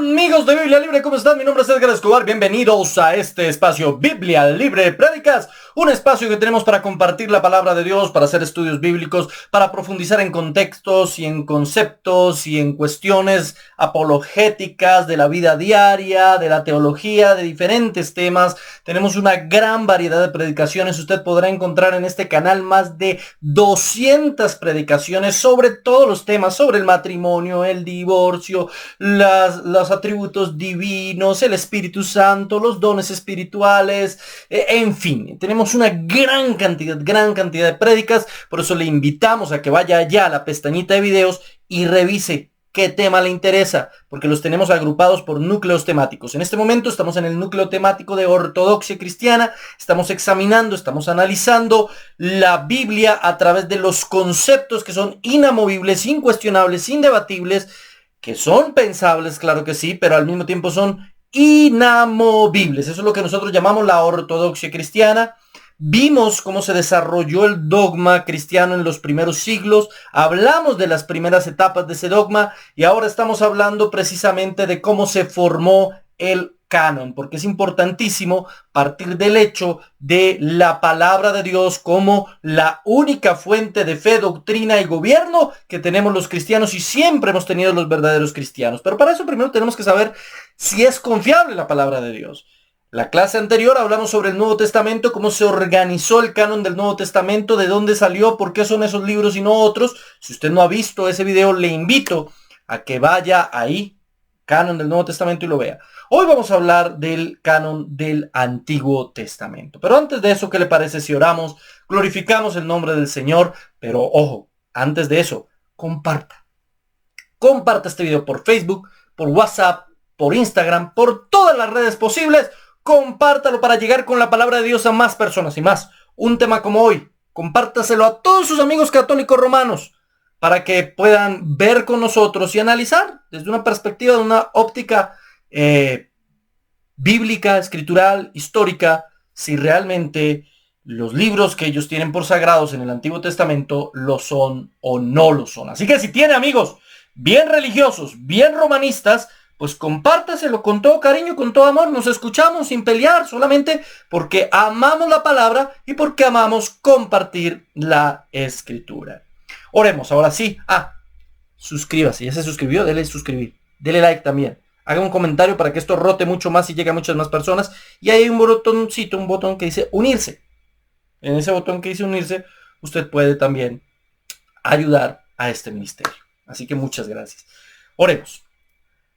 Amigos de Biblia Libre, ¿cómo están? Mi nombre es Edgar Escobar, bienvenidos a este espacio Biblia Libre Prédicas, un espacio que tenemos para compartir la palabra de Dios, para hacer estudios bíblicos, para profundizar en contextos y en conceptos y en cuestiones apologéticas de la vida diaria, de la teología, de diferentes temas. Tenemos una gran variedad de predicaciones. Usted podrá encontrar en este canal más de 200 predicaciones sobre todos los temas, sobre el matrimonio, el divorcio, los atributos divinos, el Espíritu Santo, los dones espirituales, en fin, tenemos una gran cantidad de prédicas. Por eso le invitamos a que vaya allá a la pestañita de videos y revise qué tema le interesa, porque los tenemos agrupados por núcleos temáticos. En este momento estamos en el núcleo temático de ortodoxia cristiana. Estamos examinando, estamos analizando la Biblia a través de los conceptos que son inamovibles, incuestionables, indebatibles, que son pensables, claro que sí, pero al mismo tiempo son inamovibles. Eso es lo que nosotros llamamos la ortodoxia cristiana. Vimos cómo se desarrolló el dogma cristiano en los primeros siglos, hablamos de las primeras etapas de ese dogma y ahora estamos hablando precisamente de cómo se formó el canon, porque es importantísimo partir del hecho de la palabra de Dios como la única fuente de fe, doctrina y gobierno que tenemos los cristianos y siempre hemos tenido los verdaderos cristianos. Pero para eso primero tenemos que saber si es confiable la palabra de Dios. La clase anterior hablamos sobre el Nuevo Testamento, cómo se organizó el canon del Nuevo Testamento, de dónde salió, por qué son esos libros y no otros. Si usted no ha visto ese video, le invito a que vaya ahí, canon del Nuevo Testamento, y lo vea. Hoy vamos a hablar del canon del Antiguo Testamento. Pero antes de eso, ¿qué le parece si oramos? Glorificamos el nombre del Señor, pero ojo, antes de eso, comparta. Comparta este video por Facebook, por WhatsApp, por Instagram, por todas las redes posibles. Compártalo para llegar con la palabra de Dios a más personas y más. Un tema como hoy, compártaselo a todos sus amigos católicos romanos para que puedan ver con nosotros y analizar desde una perspectiva, de una óptica bíblica, escritural, histórica, si realmente los libros que ellos tienen por sagrados en el Antiguo Testamento lo son o no lo son. Así que si tiene amigos bien religiosos, bien romanistas, pues compártaselo con todo cariño, con todo amor. Nos escuchamos sin pelear, solamente porque amamos la palabra y porque amamos compartir la escritura. Oremos, ahora sí. Suscríbase. ¿Ya se suscribió? Dele suscribir. Dele like también. Haga un comentario para que esto rote mucho más y llegue a muchas más personas. Y hay un botoncito, un botón que dice unirse. En ese botón que dice unirse, usted puede también ayudar a este ministerio. Así que muchas gracias. Oremos.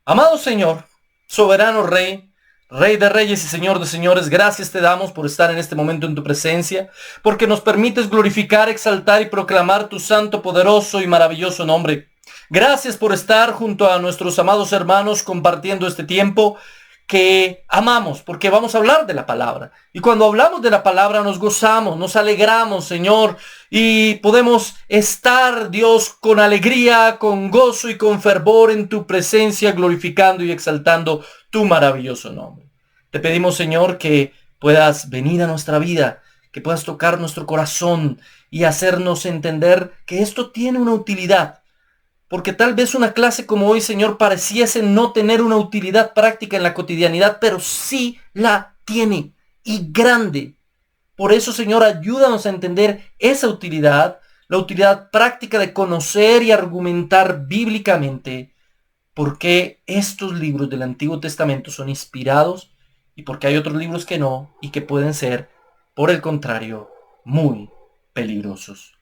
Amado Señor, soberano Rey, Rey de reyes y Señor de señores, gracias te damos por estar en este momento en tu presencia, porque nos permites glorificar, exaltar y proclamar tu santo, poderoso y maravilloso nombre. Gracias por estar junto a nuestros amados hermanos compartiendo este tiempo que amamos, porque vamos a hablar de la palabra. Y cuando hablamos de la palabra nos gozamos, nos alegramos, Señor, y podemos estar, Dios, con alegría, con gozo y con fervor en tu presencia, glorificando y exaltando tu maravilloso nombre. Te pedimos, Señor, que puedas venir a nuestra vida, que puedas tocar nuestro corazón y hacernos entender que esto tiene una utilidad. Porque tal vez una clase como hoy, Señor, pareciese no tener una utilidad práctica en la cotidianidad, pero sí la tiene, y grande. Por eso, Señor, ayúdanos a entender esa utilidad, la utilidad práctica de conocer y argumentar bíblicamente por qué estos libros del Antiguo Testamento son inspirados y por qué hay otros libros que no y que pueden ser, por el contrario, muy peligrosos.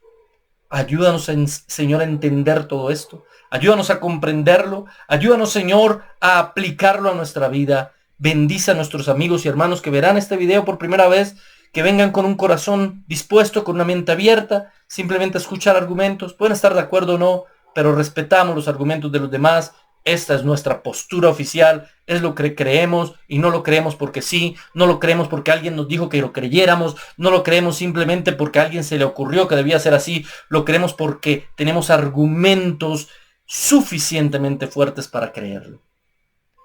Ayúdanos, Señor, a entender todo esto. Ayúdanos a comprenderlo. Ayúdanos, Señor, a aplicarlo a nuestra vida. Bendice a nuestros amigos y hermanos que verán este video por primera vez, que vengan con un corazón dispuesto, con una mente abierta, simplemente a escuchar argumentos. Pueden estar de acuerdo o no, pero respetamos los argumentos de los demás. Esta es nuestra postura oficial, es lo que creemos y no lo creemos porque sí, no lo creemos porque alguien nos dijo que lo creyéramos, no lo creemos simplemente porque a alguien se le ocurrió que debía ser así, lo creemos porque tenemos argumentos suficientemente fuertes para creerlo.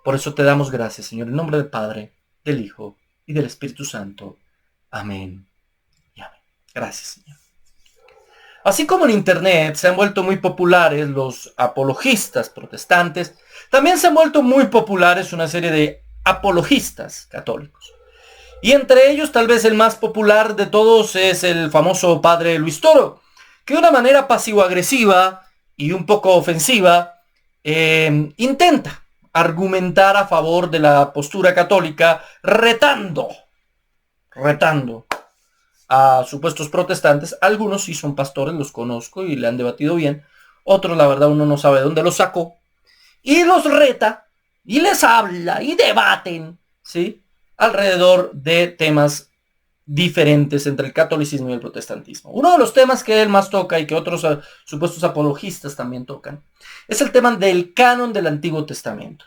Por eso te damos gracias, Señor, en nombre del Padre, del Hijo y del Espíritu Santo. Amén y amén. Gracias, Señor. Así como en internet se han vuelto muy populares los apologistas protestantes, También se han vuelto muy populares una serie de apologistas católicos. Y entre ellos, tal vez el más popular de todos es el famoso padre Luis Toro, que de una manera pasivo-agresiva y un poco ofensiva intenta argumentar a favor de la postura católica, retando a supuestos protestantes. Algunos sí son pastores, los conozco y le han debatido bien. Otros, la verdad, uno no sabe de dónde los sacó. Y los reta y les habla y debaten, ¿sí?, alrededor de temas diferentes entre el catolicismo y el protestantismo. Uno de los temas que él más toca y que otros supuestos apologistas también tocan es el tema del canon del Antiguo Testamento.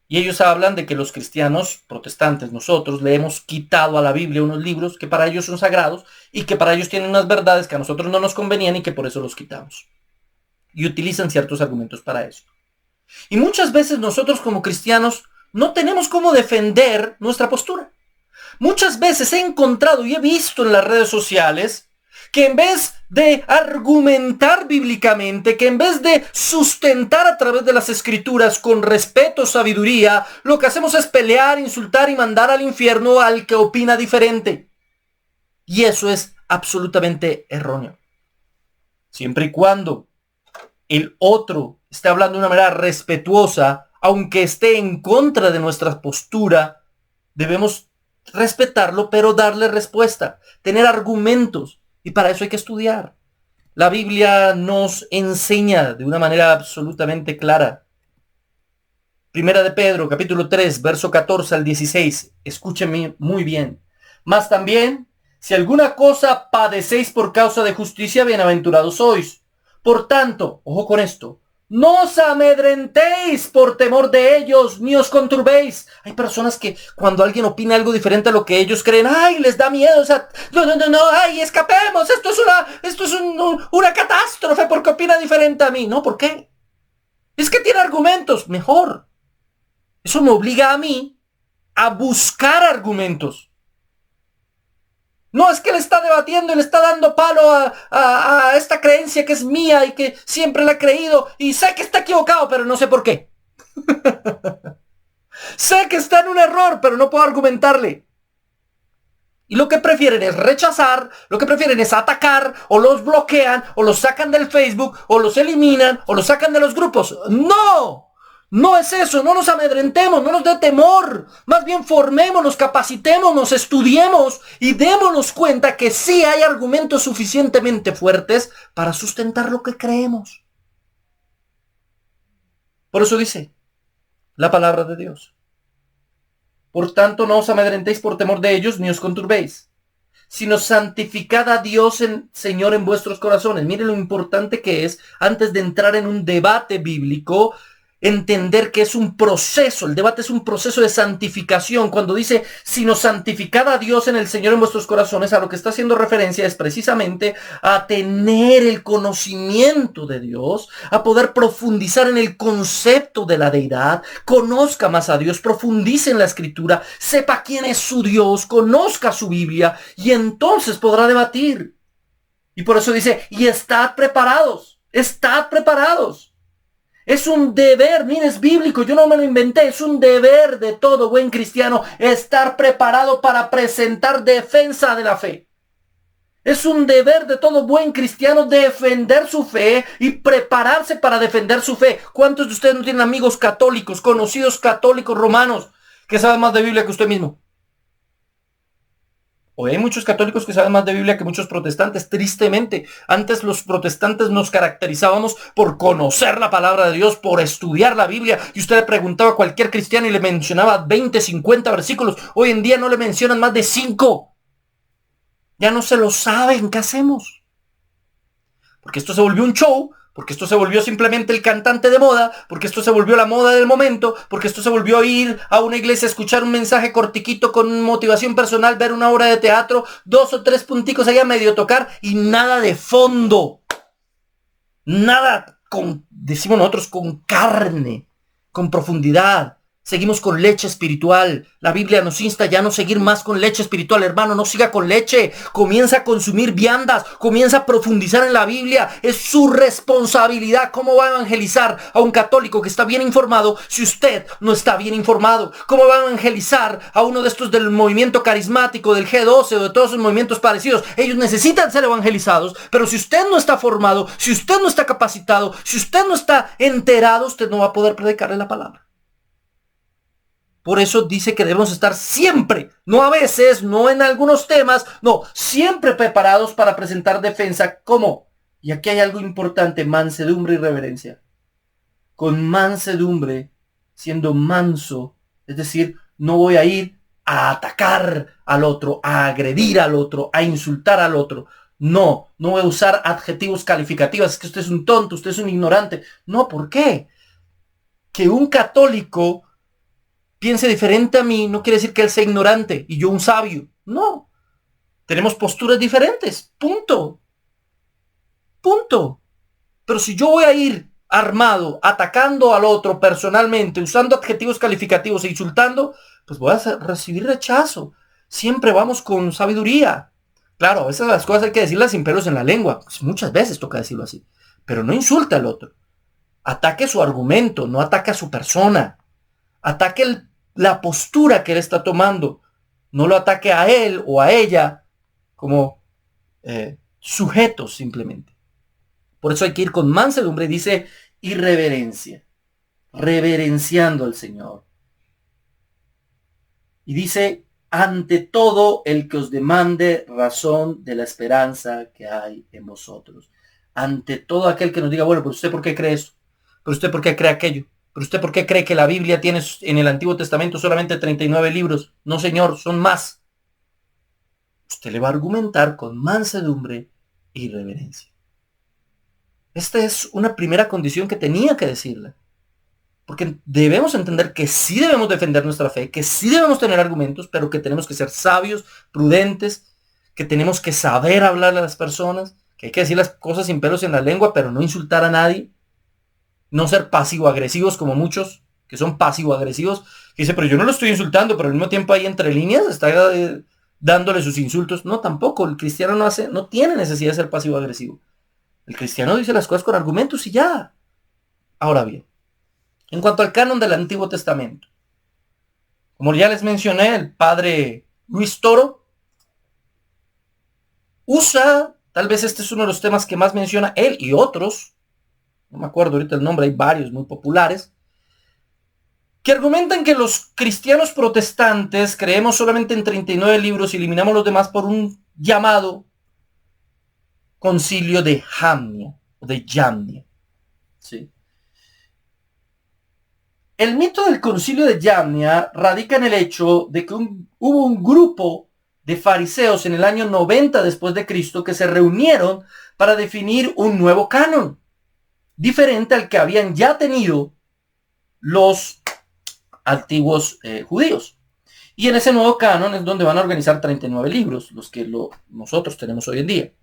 Y ellos hablan de que los cristianos protestantes, nosotros, le hemos quitado a la Biblia unos libros que para ellos son sagrados y que para ellos tienen unas verdades que a nosotros no nos convenían y que por eso los quitamos. Y utilizan ciertos argumentos para eso. Y muchas veces nosotros como cristianos no tenemos cómo defender nuestra postura. Muchas veces he encontrado y he visto en las redes sociales que en vez de argumentar bíblicamente, que en vez de sustentar a través de las escrituras con respeto, sabiduría, lo que hacemos es pelear, insultar y mandar al infierno al que opina diferente. Y eso es absolutamente erróneo. Siempre y cuando el otro esté hablando de una manera respetuosa, aunque esté en contra de nuestra postura, debemos respetarlo, pero darle respuesta, tener argumentos. Y para eso hay que estudiar. La Biblia nos enseña de una manera absolutamente clara. Primera de Pedro, capítulo 3, verso 14 al 16. Escúchenme muy bien. Mas también, si alguna cosa padecéis por causa de justicia, bienaventurados sois. Por tanto, ojo con esto, no os amedrentéis por temor de ellos, ni os conturbéis. Hay personas que cuando alguien opina algo diferente a lo que ellos creen, ¡ay! Les da miedo, o sea, no, ¡ay! Escapemos, esto es una catástrofe porque opina diferente a mí. No, ¿por qué? Es que tiene argumentos, mejor. Eso me obliga a mí a buscar argumentos. No, es que le está debatiendo y le está dando palo a esta creencia que es mía y que siempre la he creído. Y sé que está equivocado, pero no sé por qué. Sé que está en un error, pero no puedo argumentarle. Y lo que prefieren es rechazar, lo que prefieren es atacar, o los bloquean, o los sacan del Facebook, o los eliminan, o los sacan de los grupos. ¡No! No es eso, no nos amedrentemos, no nos dé temor. Más bien formémonos, capacitémonos, estudiemos y démonos cuenta que sí hay argumentos suficientemente fuertes para sustentar lo que creemos. Por eso dice la palabra de Dios. Por tanto, no os amedrentéis por temor de ellos, ni os conturbéis, sino santificad a Dios Señor en vuestros corazones. Miren lo importante que es, antes de entrar en un debate bíblico, entender que es un proceso. El debate es un proceso de santificación. Cuando dice, sino santificad a Dios en el Señor en vuestros corazones, a lo que está haciendo referencia es precisamente a tener el conocimiento de Dios, a poder profundizar en el concepto de la deidad, conozca más a Dios, profundice en la escritura, sepa quién es su Dios, conozca su Biblia y entonces podrá debatir. Y por eso dice, y estad preparados, estad preparados. Es un deber, mire, es bíblico, yo no me lo inventé, es un deber de todo buen cristiano estar preparado para presentar defensa de la fe. Es un deber de todo buen cristiano defender su fe y prepararse para defender su fe. ¿Cuántos de ustedes no tienen amigos católicos, conocidos católicos romanos, que saben más de Biblia que usted mismo? Hoy hay muchos católicos que saben más de Biblia que muchos protestantes, tristemente. Antes los protestantes nos caracterizábamos por conocer la palabra de Dios, por estudiar la Biblia. Y usted le preguntaba a cualquier cristiano y le mencionaba 20, 50 versículos. Hoy en día no le mencionan más de 5. Ya no se lo saben. ¿Qué hacemos? Porque esto se volvió un show. Porque esto se volvió simplemente el cantante de moda, porque esto se volvió la moda del momento, porque esto se volvió ir a una iglesia, escuchar un mensaje cortiquito con motivación personal, ver una obra de teatro, 2 o 3 punticos allá medio tocar y nada de fondo. Nada con, decimos nosotros, con carne, con profundidad, Seguimos con leche espiritual. La Biblia nos insta ya no seguir más con leche espiritual, hermano. No siga con leche. Comienza a consumir viandas. Comienza a profundizar en la Biblia. Es su responsabilidad. ¿Cómo va a evangelizar a un católico que está bien informado si usted no está bien informado? ¿Cómo va a evangelizar a uno de estos del movimiento carismático, del G12 o de todos esos movimientos parecidos? Ellos necesitan ser evangelizados, pero si usted no está formado, si usted no está capacitado, si usted no está enterado, usted no va a poder predicarle la palabra. Por eso dice que debemos estar siempre, no a veces, no en algunos temas, no, siempre preparados para presentar defensa. ¿Cómo? Y aquí hay algo importante: mansedumbre y reverencia. Con mansedumbre, siendo manso, es decir, no voy a ir a atacar al otro, a agredir al otro, a insultar al otro. No voy a usar adjetivos calificativos. Es que usted es un tonto, usted es un ignorante. No, ¿por qué? Que un católico piense diferente a mí no quiere decir que él sea ignorante y yo un sabio. No. Tenemos posturas diferentes. Punto. Punto. Pero si yo voy a ir armado, atacando al otro personalmente, usando adjetivos calificativos e insultando, pues voy a recibir rechazo. Siempre vamos con sabiduría. Claro, a veces las cosas hay que decirlas sin pelos en la lengua. Pues muchas veces toca decirlo así. Pero no insulte al otro. Ataque su argumento, no ataque a su persona. Ataque la postura que él está tomando. No lo ataque a él o a ella como sujetos simplemente. Por eso hay que ir con mansedumbre, dice, y reverencia. Reverenciando al Señor. Y dice, ante todo el que os demande razón de la esperanza que hay en vosotros. Ante todo aquel que nos diga, bueno, pero usted por qué cree esto, pero usted por qué cree aquello, pero usted por qué cree que la Biblia tiene en el Antiguo Testamento solamente 39 libros. No, señor, son más. Usted le va a argumentar con mansedumbre y reverencia. Esta es una primera condición que tenía que decirle. Porque debemos entender que sí debemos defender nuestra fe, que sí debemos tener argumentos, pero que tenemos que ser sabios, prudentes, que tenemos que saber hablar a las personas, que hay que decir las cosas sin pelos en la lengua, pero no insultar a nadie, no ser pasivo-agresivos como muchos, que son pasivo-agresivos, que dice, pero yo no lo estoy insultando, pero al mismo tiempo ahí entre líneas está dándole sus insultos. No, tampoco, el cristiano no tiene necesidad de ser pasivo-agresivo. El cristiano dice las cosas con argumentos y ya. Ahora bien, en cuanto al canon del Antiguo Testamento, como ya les mencioné, el padre Luis Toro usa, tal vez este es uno de los temas que más menciona él y otros, no me acuerdo ahorita el nombre, hay varios muy populares, que argumentan que los cristianos protestantes creemos solamente en 39 libros y eliminamos los demás por un llamado concilio de Jamnia, o de Jamnia. ¿Sí? El mito del concilio de Jamnia radica en el hecho de que hubo un grupo de fariseos en el año 90 después de Cristo que se reunieron para definir un nuevo canon, diferente al que habían ya tenido los antiguos judíos. Y en ese nuevo canon es donde van a organizar 39 libros, los que nosotros tenemos hoy en día.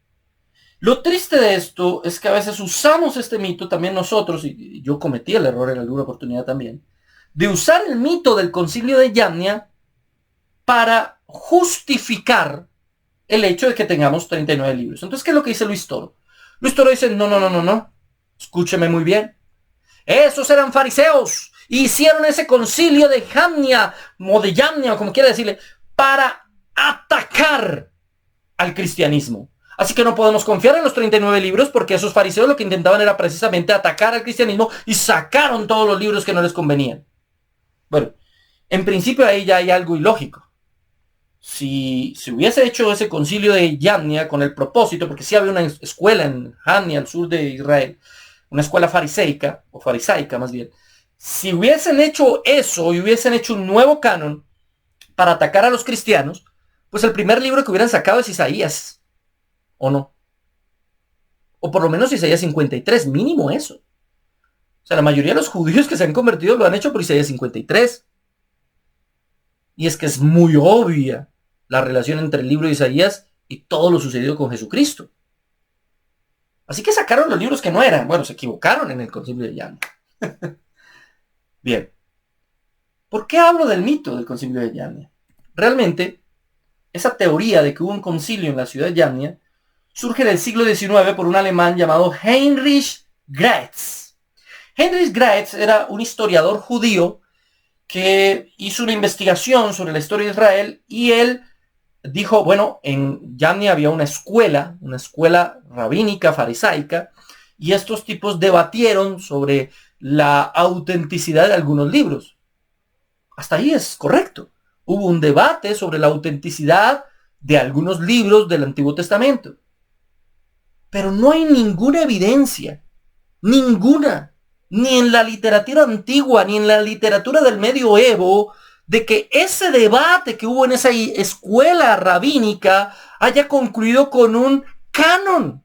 Lo triste de esto es que a veces usamos este mito también nosotros, y yo cometí el error en alguna oportunidad también, de usar el mito del concilio de Jamnia para justificar el hecho de que tengamos 39 libros. Entonces, ¿qué es lo que dice Luis Toro? Luis Toro dice, no, escúcheme muy bien. Esos eran fariseos, hicieron ese concilio de Jamnia, o de Jamnia, como quiera decirle, para atacar al cristianismo. Así que no podemos confiar en los 39 libros porque esos fariseos lo que intentaban era precisamente atacar al cristianismo y sacaron todos los libros que no les convenían. Bueno, en principio ahí ya hay algo ilógico. Si se hubiese hecho ese concilio de Jamnia con el propósito, porque sí había una escuela en Jamnia, al sur de Israel, una escuela fariseica, o farisaica más bien, si hubiesen hecho eso y hubiesen hecho un nuevo canon para atacar a los cristianos, pues el primer libro que hubieran sacado es Isaías. ¿O no? O por lo menos Isaías 53, mínimo eso. O sea, la mayoría de los judíos que se han convertido lo han hecho por Isaías 53. Y es que es muy obvia la relación entre el libro de Isaías y todo lo sucedido con Jesucristo. Así que sacaron los libros que no eran. Bueno, se equivocaron en el concilio de Jamnia. Bien. ¿Por qué hablo del mito del concilio de Yamnia? Realmente, esa teoría de que hubo un concilio en la ciudad de Yamnia surge en el siglo XIX por un alemán llamado Heinrich Graetz. Heinrich Graetz era un historiador judío que hizo una investigación sobre la historia de Israel y él dijo, bueno, en Yamnia había una escuela rabínica, farisaica, y estos tipos debatieron sobre la autenticidad de algunos libros. Hasta ahí es correcto. Hubo un debate sobre la autenticidad de algunos libros del Antiguo Testamento. Pero no hay ninguna evidencia, ninguna, ni en la literatura antigua, ni en la literatura del medioevo, de que ese debate que hubo en esa escuela rabínica haya concluido con un canon,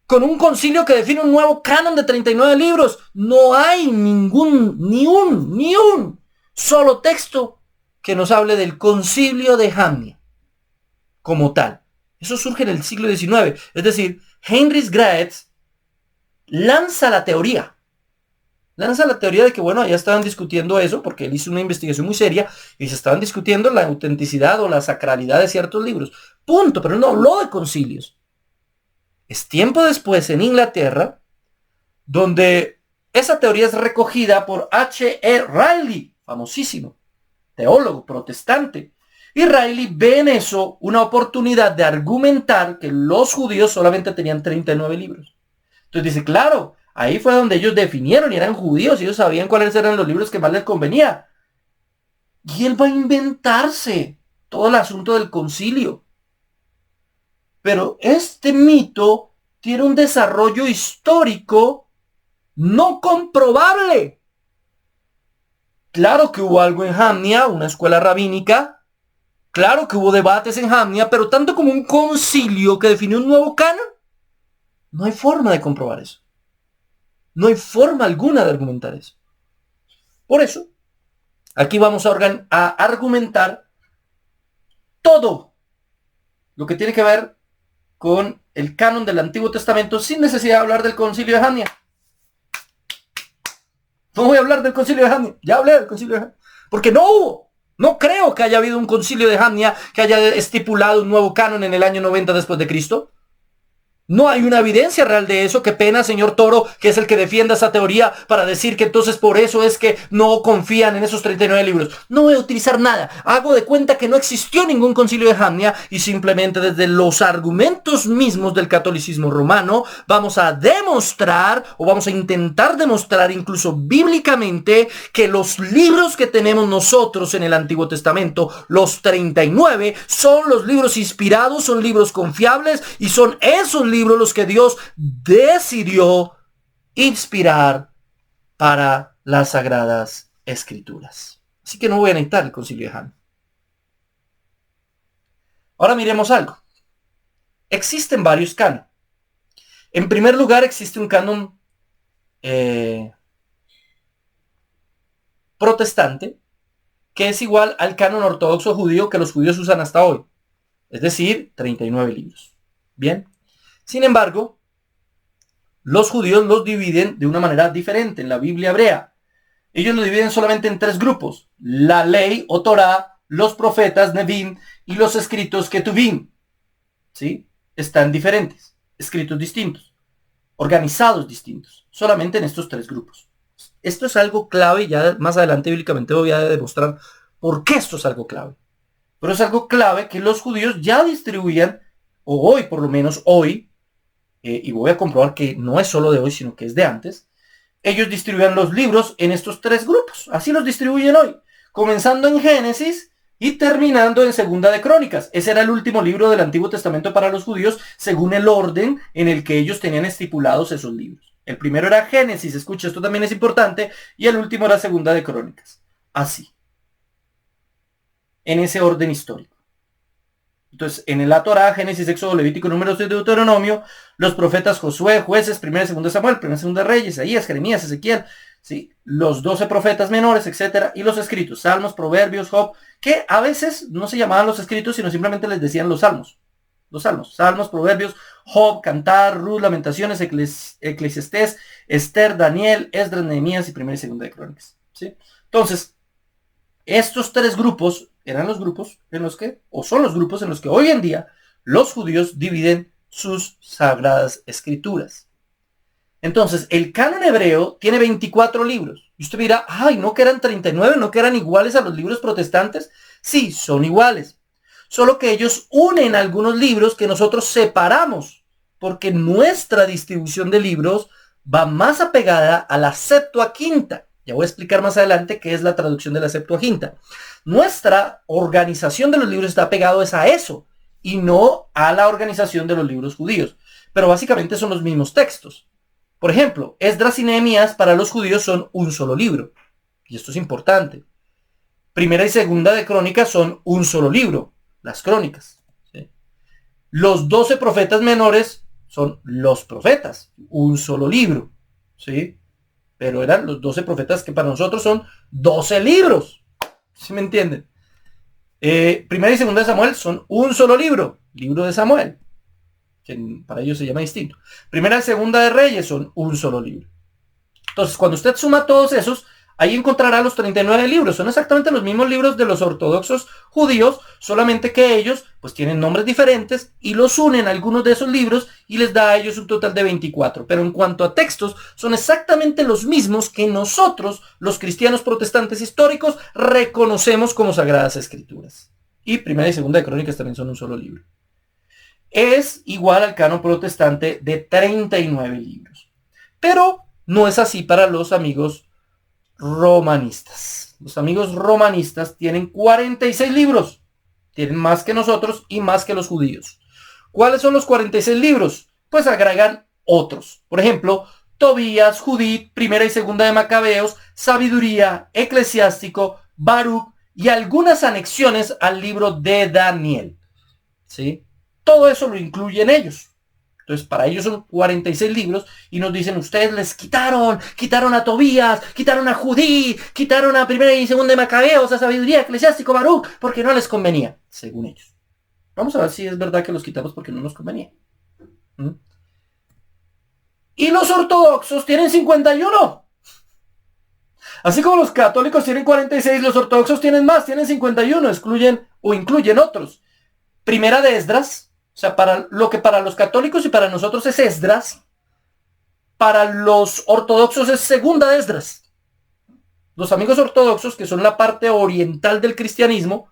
con un concilio que define un nuevo canon de 39 libros. No hay ni un solo texto que nos hable del concilio de Jamnia como tal. Eso surge en el siglo XIX. Es decir, Heinrich Graetz lanza la teoría de que, bueno, ya estaban discutiendo eso, porque él hizo una investigación muy seria, y se estaban discutiendo la autenticidad o la sacralidad de ciertos libros. Punto, pero no habló de concilios. Es tiempo después en Inglaterra, donde esa teoría es recogida por H.E. Riley, famosísimo, teólogo protestante. Y Riley ve en eso una oportunidad de argumentar que los judíos solamente tenían 39 libros. Entonces dice, claro, ahí fue donde ellos definieron y eran judíos y ellos sabían cuáles eran los libros que más les convenía. Y él va a inventarse todo el asunto del concilio. Pero este mito tiene un desarrollo histórico no comprobable. Claro que hubo algo en Jamnia, una escuela rabínica. Claro que hubo debates en Jamnia, pero tanto como un concilio que definió un nuevo canon, no hay forma de comprobar eso. No hay forma alguna de argumentar eso. Por eso, aquí vamos a argumentar todo lo que tiene que ver con el canon del Antiguo Testamento sin necesidad de hablar del concilio de Jamnia. No voy a hablar del concilio de Jamnia. Ya hablé del concilio de Jamnia. Porque no hubo. No creo que haya habido un concilio de Jamnia que haya estipulado un nuevo canon en el año 90 después de Cristo. No hay una evidencia real de eso. Qué pena, señor Toro, que es el que defienda esa teoría para decir que entonces por eso es que no confían en esos 39 libros. No voy a utilizar nada. Hago de cuenta que no existió ningún concilio de Jamnia y simplemente desde los argumentos mismos del catolicismo romano vamos a demostrar o vamos a intentar demostrar incluso bíblicamente que los libros que tenemos nosotros en el Antiguo Testamento, los 39, son los libros inspirados, son libros confiables y son esos libros los que Dios decidió inspirar para las Sagradas Escrituras. Así que no voy a necesitar el concilio de Jamnia. Ahora miremos algo. Existen varios cánones. En primer lugar existe un canon protestante que es igual al canon ortodoxo judío que los judíos usan hasta hoy. Es decir, 39 libros. Bien. Sin embargo, los judíos los dividen de una manera diferente en la Biblia hebrea. Ellos lo dividen solamente en 3 grupos. La ley o Torá, los profetas, Nevim, y los escritos Ketuvim. ¿Sí? Están diferentes, escritos distintos, organizados distintos, solamente en estos 3 grupos. Esto es algo clave y ya más adelante bíblicamente voy a demostrar por qué esto es algo clave. Pero es algo clave que los judíos ya distribuían, o hoy por lo menos hoy, y voy a comprobar que no es solo de hoy, sino que es de antes, ellos distribuían los libros en estos 3 grupos. Así los distribuyen hoy, comenzando en Génesis y terminando en Segunda de Crónicas. Ese era el último libro del Antiguo Testamento para los judíos, según el orden en el que ellos tenían estipulados esos libros. El primero era Génesis, escucha, esto también es importante, y el último era Segunda de Crónicas. Así. En ese orden histórico. Entonces, en la Torá, Génesis, Éxodo, Levítico, Números y Deuteronomio, los profetas Josué, Jueces, 1 y 2 Samuel, 1 y 2 Reyes, Isaías, Jeremías, Ezequiel, ¿sí? Los 12 profetas menores, etcétera, y los escritos, Salmos, Proverbios, Job, que a veces no se llamaban los escritos, sino simplemente les decían los salmos. Los salmos, Salmos, Proverbios, Job, Cantar, Ruth, Lamentaciones, Eclesiastés, Esther, Daniel, Esdras, Nehemías y 1 y 2 de Crónicas, ¿sí? Entonces, Estos tres grupos eran los grupos en los que, o son los grupos en los que hoy en día los judíos dividen sus sagradas escrituras. Entonces, el canon hebreo tiene 24 libros. Y usted dirá, ay, ¿no que eran 39? ¿No que eran iguales a los libros protestantes? Sí, son iguales. Solo que ellos unen algunos libros que nosotros separamos, porque nuestra distribución de libros va más apegada a la Septuaginta. Ya voy a explicar más adelante qué es la traducción de la Septuaginta. Nuestra organización de los libros está pegado a eso y no a la organización de los libros judíos. Pero básicamente son los mismos textos. Por ejemplo, Esdras y Nehemías para los judíos son un solo libro. Y esto es importante. Primera y segunda de Crónicas son un solo libro, las Crónicas. ¿Sí? Los 12 profetas menores son los profetas, un solo libro. ¿Sí? Pero eran los 12 profetas que para nosotros son 12 libros. ¿Sí me entienden? Primera y segunda de Samuel son un solo libro, libro de Samuel, que para ellos se llama distinto. Primera y segunda de Reyes son un solo libro. Entonces, cuando usted suma todos esos, ahí encontrará los 39 libros. Son exactamente los mismos libros de los ortodoxos judíos, solamente que ellos pues tienen nombres diferentes y los unen a algunos de esos libros y les da a ellos un total de 24. Pero en cuanto a textos, son exactamente los mismos que nosotros, los cristianos protestantes históricos, reconocemos como sagradas escrituras. Y primera y segunda de Crónicas también son un solo libro. Es igual al canon protestante de 39 libros. Pero no es así para los amigos romanistas. Los amigos romanistas tienen 46 libros. Tienen más que nosotros y más que los judíos. ¿Cuáles son los 46 libros? Pues agregan otros. Por ejemplo, Tobías, Judith, primera y segunda de Macabeos, Sabiduría, Eclesiástico, Baruch y algunas anexiones al libro de Daniel. ¿Sí? Todo eso lo incluyen ellos. Entonces, para ellos son 46 libros y nos dicen, ustedes les quitaron a Tobías, quitaron a Judí, quitaron a primera y segunda de Macabeos, a Sabiduría, Eclesiástico, Baruch, porque no les convenía, según ellos. Vamos a ver si es verdad que los quitamos porque no nos convenía. Y los ortodoxos tienen 51. Así como los católicos tienen 46, los ortodoxos tienen más, tienen 51, incluyen otros. Primera de Esdras. O sea, para lo que para los católicos y para nosotros es Esdras, para los ortodoxos es segunda de Esdras. Los amigos ortodoxos, que son la parte oriental del cristianismo,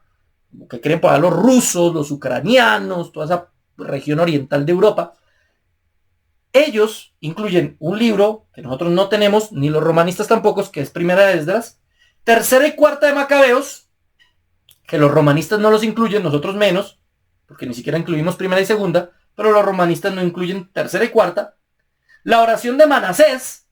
que creen para los rusos, los ucranianos, toda esa región oriental de Europa, ellos incluyen un libro que nosotros no tenemos, ni los romanistas tampoco, que es primera de Esdras, tercera y cuarta de Macabeos, que los romanistas no los incluyen, nosotros menos, porque ni siquiera incluimos primera y segunda, pero los romanistas no incluyen tercera y cuarta. La oración de Manasés,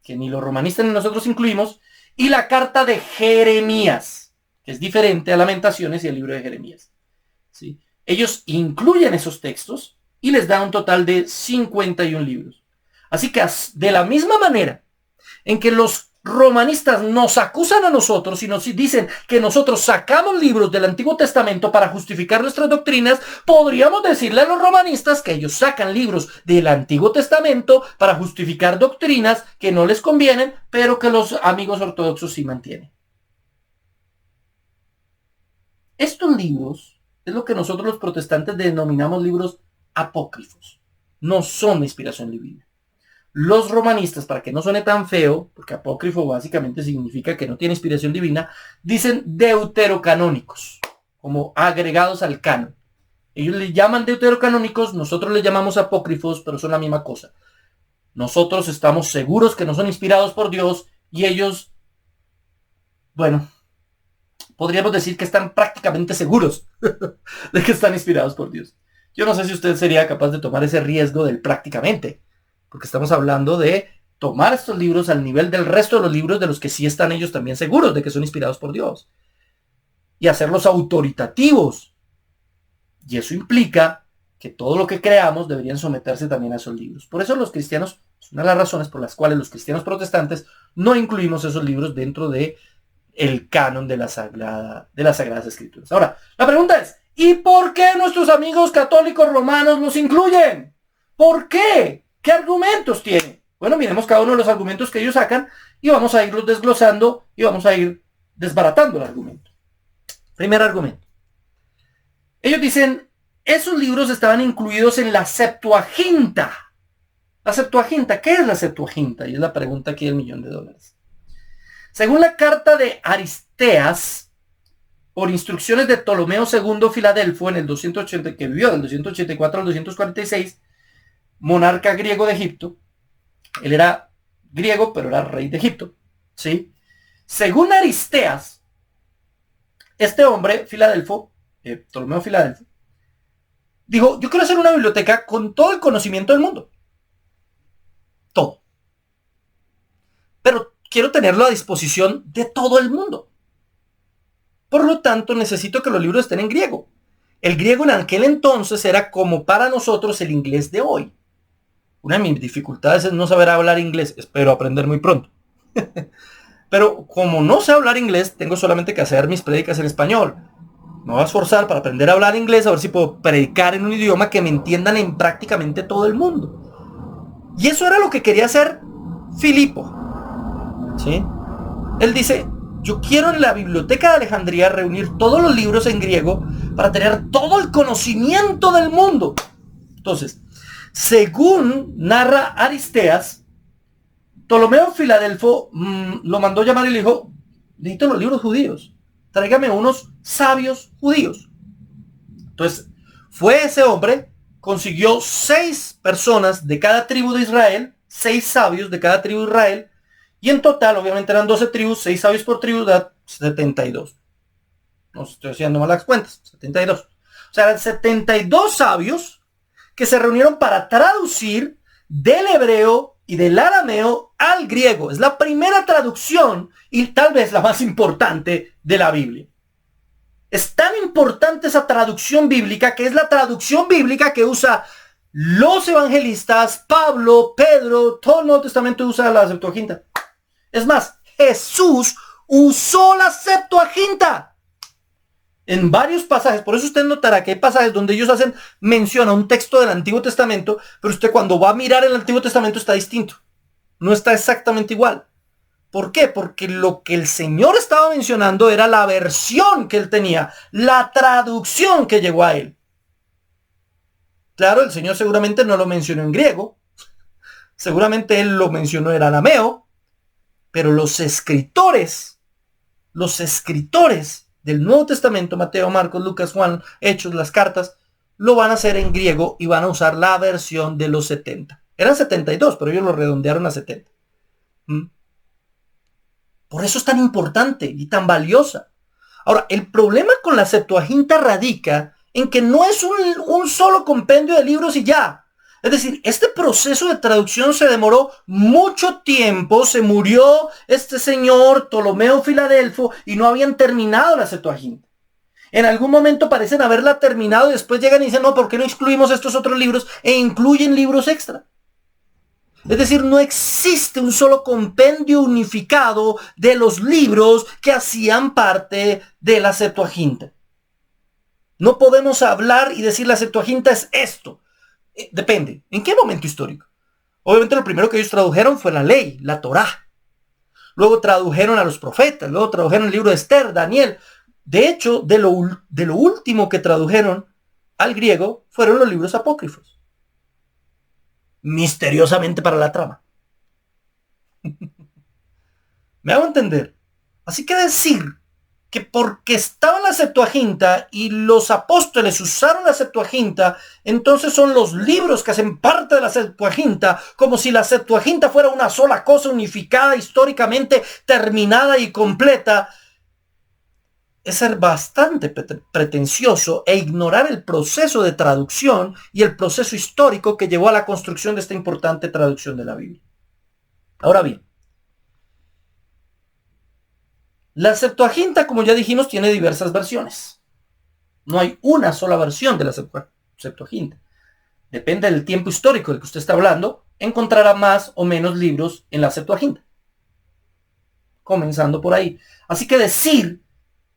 que ni los romanistas ni nosotros incluimos, y la carta de Jeremías, que es diferente a Lamentaciones y el libro de Jeremías. ¿Sí? Ellos incluyen esos textos y les da un total de 51 libros. Así que de la misma manera en que los romanistas nos acusan a nosotros y nos dicen que nosotros sacamos libros del Antiguo Testamento para justificar nuestras doctrinas, podríamos decirle a los romanistas que ellos sacan libros del Antiguo Testamento para justificar doctrinas que no les convienen, pero que los amigos ortodoxos sí mantienen. Estos libros es lo que nosotros los protestantes denominamos libros apócrifos. No son de inspiración divina. Los romanistas, para que no suene tan feo, porque apócrifo básicamente significa que no tiene inspiración divina, dicen deuterocanónicos, como agregados al canon. Ellos le llaman deuterocanónicos, nosotros les llamamos apócrifos, pero son la misma cosa. Nosotros estamos seguros que no son inspirados por Dios y ellos, bueno, podríamos decir que están prácticamente seguros de que están inspirados por Dios. Yo no sé si usted sería capaz de tomar ese riesgo del prácticamente, porque estamos hablando de tomar estos libros al nivel del resto de los libros de los que sí están ellos también seguros de que son inspirados por Dios. Y hacerlos autoritativos. Y eso implica que todo lo que creamos deberían someterse también a esos libros. Por eso los cristianos, es una de las razones por las cuales los cristianos protestantes no incluimos esos libros dentro de el canon de las Sagradas Escrituras. Ahora, la pregunta es, ¿y por qué nuestros amigos católicos romanos los incluyen? ¿Por qué? ¿Qué argumentos tiene? Bueno, miremos cada uno de los argumentos que ellos sacan y vamos a irlos desglosando y vamos a ir desbaratando el argumento. Primer argumento. Ellos dicen, esos libros estaban incluidos en la Septuaginta. La Septuaginta, ¿qué es la Septuaginta? Y es la pregunta aquí del $1.000.000. Según la carta de Aristeas, por instrucciones de Ptolomeo II Filadelfo en el 280, que vivió del 284 al 246, monarca griego de Egipto. Él era griego, pero era rey de Egipto, ¿sí? Según Aristeas, este hombre, Filadelfo, Ptolomeo Filadelfo, dijo, yo quiero hacer una biblioteca con todo el conocimiento del mundo. Todo. Pero quiero tenerlo a disposición de todo el mundo. Por lo tanto, necesito que los libros estén en griego. El griego en aquel entonces era como para nosotros el inglés de hoy. Una de mis dificultades es no saber hablar inglés. Espero aprender muy pronto. Pero como no sé hablar inglés, tengo solamente que hacer mis prédicas en español. Me voy a esforzar para aprender a hablar inglés, a ver si puedo predicar en un idioma que me entiendan en prácticamente todo el mundo. Y eso era lo que quería hacer Filipo. ¿Sí? Él dice, yo quiero en la biblioteca de Alejandría reunir todos los libros en griego para tener todo el conocimiento del mundo. Entonces, según narra Aristeas, Ptolomeo Filadelfo lo mandó llamar y le dijo, necesito los libros judíos, tráigame unos sabios judíos. Entonces, fue ese hombre, consiguió 6 personas de cada tribu de Israel, 6 sabios de cada tribu de Israel, y en total, obviamente eran 12 tribus, 6 sabios por tribu, da 72. No estoy haciendo malas cuentas, 72. O sea, eran 72 sabios que se reunieron para traducir del hebreo y del arameo al griego. Es la primera traducción y tal vez la más importante de la Biblia. Es tan importante esa traducción bíblica que es la traducción bíblica que usa los evangelistas, Pablo, Pedro, todo el Nuevo Testamento usa la Septuaginta. Es más, Jesús usó la Septuaginta en varios pasajes. Por eso usted notará que hay pasajes donde ellos hacen mención a un texto del Antiguo Testamento, pero usted cuando va a mirar el Antiguo Testamento está distinto. No está exactamente igual. ¿Por qué? Porque lo que el Señor estaba mencionando era la versión que él tenía, la traducción que llegó a él. Claro, el Señor seguramente no lo mencionó en griego, seguramente él lo mencionó en arameo, pero los escritores del Nuevo Testamento, Mateo, Marcos, Lucas, Juan, Hechos, las cartas, lo van a hacer en griego y van a usar la versión de los 70. Eran 72, pero ellos lo redondearon a 70. Por eso es tan importante y tan valiosa. Ahora, el problema con la Septuaginta radica en que no es un solo compendio de libros y ya. Es decir, este proceso de traducción se demoró mucho tiempo, se murió este señor Ptolomeo Filadelfo y no habían terminado la Septuaginta. En algún momento parecen haberla terminado y después llegan y dicen, no, ¿por qué no incluimos estos otros libros? E incluyen libros extra. Es decir, no existe un solo compendio unificado de los libros que hacían parte de la Septuaginta. No podemos hablar y decir la Septuaginta es esto. Depende. ¿En qué momento histórico? Obviamente lo primero que ellos tradujeron fue la ley, la Torá. Luego tradujeron a los profetas, luego tradujeron el libro de Esther, Daniel. De hecho, de lo último que tradujeron al griego fueron los libros apócrifos. Misteriosamente para la trama. ¿Me hago entender? Así que decir que porque estaba la Septuaginta y los apóstoles usaron la Septuaginta, entonces son los libros que hacen parte de la Septuaginta, como si la Septuaginta fuera una sola cosa unificada, históricamente terminada y completa, es ser bastante pretencioso e ignorar el proceso de traducción y el proceso histórico que llevó a la construcción de esta importante traducción de la Biblia. Ahora bien, la Septuaginta, como ya dijimos, tiene diversas versiones. No hay una sola versión de la Septuaginta. Depende del tiempo histórico del que usted está hablando, encontrará más o menos libros en la Septuaginta. Comenzando por ahí. Así que decir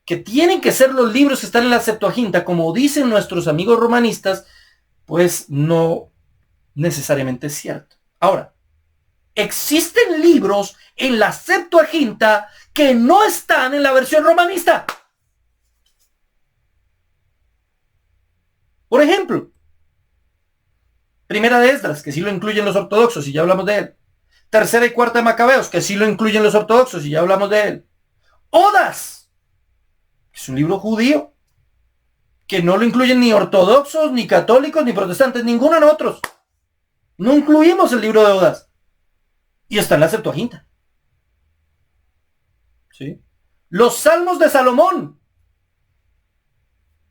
que tienen que ser los libros que están en la Septuaginta, como dicen nuestros amigos romanistas, pues no necesariamente es cierto. Ahora, existen libros en la Septuaginta que no están en la versión romanista. Por ejemplo, Primera de Esdras, que sí lo incluyen los ortodoxos y ya hablamos de él. Tercera y Cuarta de Macabeos, que sí lo incluyen los ortodoxos y ya hablamos de él. Odas, que es un libro judío, que no lo incluyen ni ortodoxos, ni católicos, ni protestantes, ninguno de nosotros. No incluimos el libro de Odas. Y está en la Septuaginta. ¿Sí? Los Salmos de Salomón.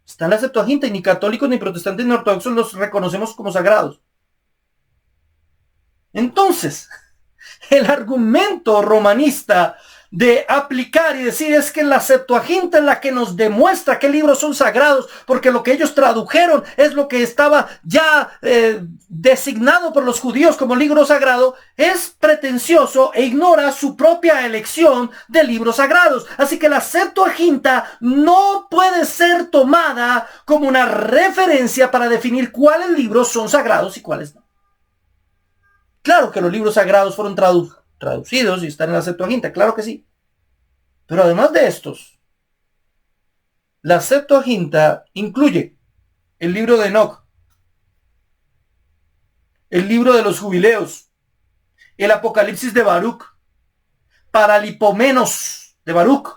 Está en la Septuaginta y ni católicos, ni protestantes, ni ortodoxos los reconocemos como sagrados. Entonces, el argumento romanista de aplicar y decir es que la Septuaginta es la que nos demuestra qué libros son sagrados, porque lo que ellos tradujeron es lo que estaba ya designado por los judíos como libro sagrado, es pretencioso e ignora su propia elección de libros sagrados. Así que la Septuaginta no puede ser tomada como una referencia para definir cuáles libros son sagrados y cuáles no. Claro que los libros sagrados fueron traducidos y están en la Septuaginta, claro que sí. Pero además de estos, la Septuaginta incluye el libro de Enoc, el libro de los jubileos, el Apocalipsis de Baruch, Paralipomenos de Baruch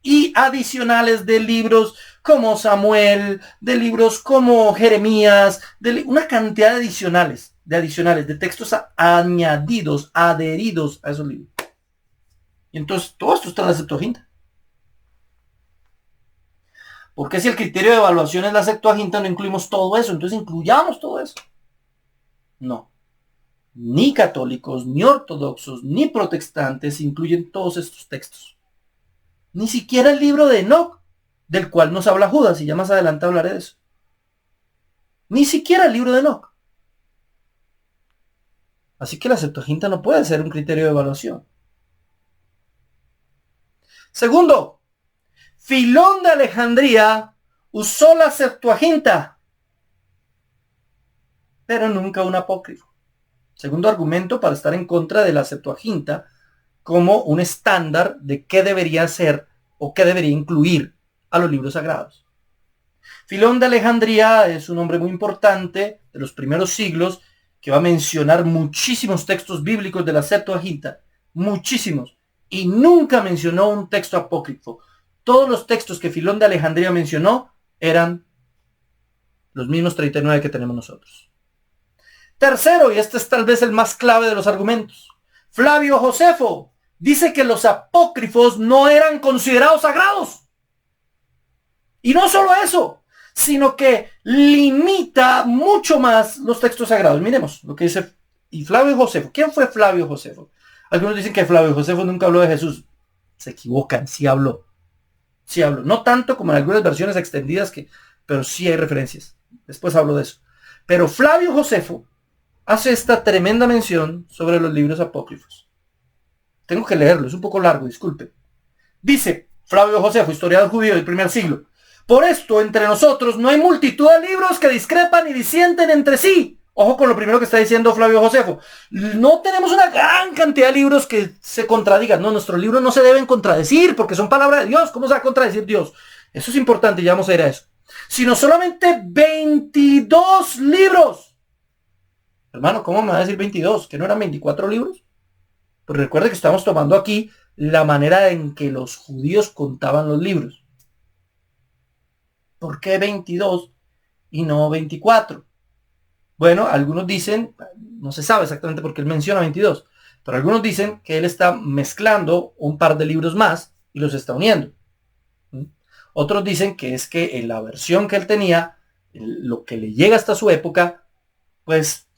y adicionales de libros como Samuel, de libros como Jeremías, de una cantidad de adicionales, de textos añadidos, adheridos a esos libros. Y entonces todo esto está en la Septuaginta. Porque si el criterio de evaluación es la Septuaginta, no incluimos todo eso? Entonces incluyamos todo eso. No. Ni católicos, ni ortodoxos, ni protestantes incluyen todos estos textos. Ni siquiera el libro de Enoc, del cual nos habla Judas, y ya más adelante hablaré de eso. Ni siquiera el libro de Enoc. Así que la Septuaginta no puede ser un criterio de evaluación. Segundo, Filón de Alejandría usó la Septuaginta, pero nunca un apócrifo. Segundo argumento para estar en contra de la Septuaginta como un estándar de qué debería ser o qué debería incluir a los libros sagrados. Filón de Alejandría es un hombre muy importante de los primeros siglos que va a mencionar muchísimos textos bíblicos de la Septuaginta, muchísimos, y nunca mencionó un texto apócrifo. Todos los textos que Filón de Alejandría mencionó eran los mismos 39 que tenemos nosotros. Tercero, y este es tal vez el más clave de los argumentos, Flavio Josefo dice que los apócrifos no eran considerados sagrados. Y no solo eso, sino que limita mucho más los textos sagrados. Miremos lo que dice y Flavio Josefo. ¿Quién fue Flavio Josefo? Algunos dicen que Flavio Josefo nunca habló de Jesús. Se equivocan, sí habló. Sí hablo, no tanto como en algunas versiones extendidas, pero sí hay referencias. Después hablo de eso. Pero Flavio Josefo hace esta tremenda mención sobre los libros apócrifos. Tengo que leerlo, es un poco largo, disculpe. Dice Flavio Josefo, historiador judío del primer siglo: por esto, entre nosotros no hay multitud de libros que discrepan y disienten entre sí. Ojo con lo primero que está diciendo Flavio Josefo. No tenemos una gran cantidad de libros que se contradigan. No, nuestros libros no se deben contradecir porque son palabra de Dios. ¿Cómo se va a contradecir Dios? Eso es importante, ya vamos a ir a eso. Sino solamente 22 libros. Hermano, ¿cómo me va a decir 22? ¿Que no eran 24 libros? Pues recuerde que estamos tomando aquí la manera en que los judíos contaban los libros. ¿Por qué 22 y no 24? Bueno, algunos dicen, no se sabe exactamente por qué él menciona 22, pero algunos dicen que él está mezclando un par de libros más y los está uniendo. Otros dicen que es que en la versión que él tenía, lo que le llega hasta su época, pues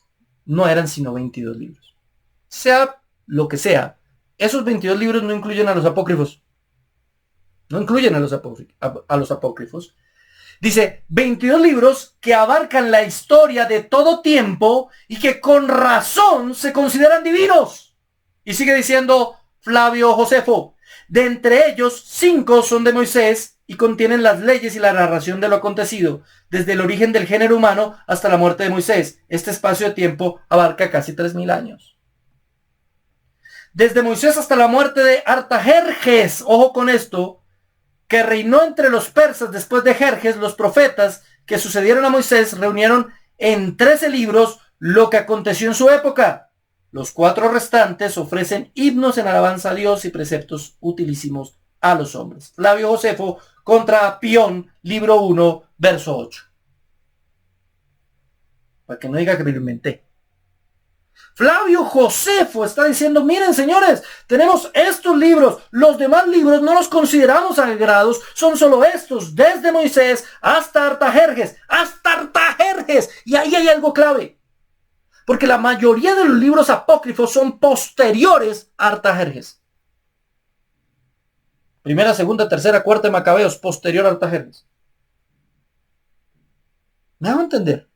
no eran sino 22 libros. Sea lo que sea, esos 22 libros no incluyen a los apócrifos. No incluyen a los apócrifos. Dice, 22 libros que abarcan la historia de todo tiempo y que con razón se consideran divinos. Y sigue diciendo Flavio Josefo, de entre ellos 5 son de Moisés y contienen las leyes y la narración de lo acontecido, desde el origen del género humano hasta la muerte de Moisés. Este espacio de tiempo abarca casi 3000 años. desde Moisés hasta la muerte de Artajerjes, ojo con esto, que reinó entre los persas después de Jerjes, los profetas que sucedieron a Moisés reunieron en 13 libros lo que aconteció en su época. Los 4 restantes ofrecen himnos en alabanza a Dios y preceptos utilísimos a los hombres. Flavio Josefo contra Pión, libro 1, verso 8. Para que no diga que me lo inventé. Flavio Josefo está diciendo, miren señores, tenemos estos libros, los demás libros no los consideramos sagrados, son solo estos, desde Moisés hasta Artajerjes, y ahí hay algo clave, porque la mayoría de los libros apócrifos son posteriores a Artajerjes. Primera, segunda, tercera, cuarta de Macabeos, posterior a Artajerjes. ¿Me hago entender?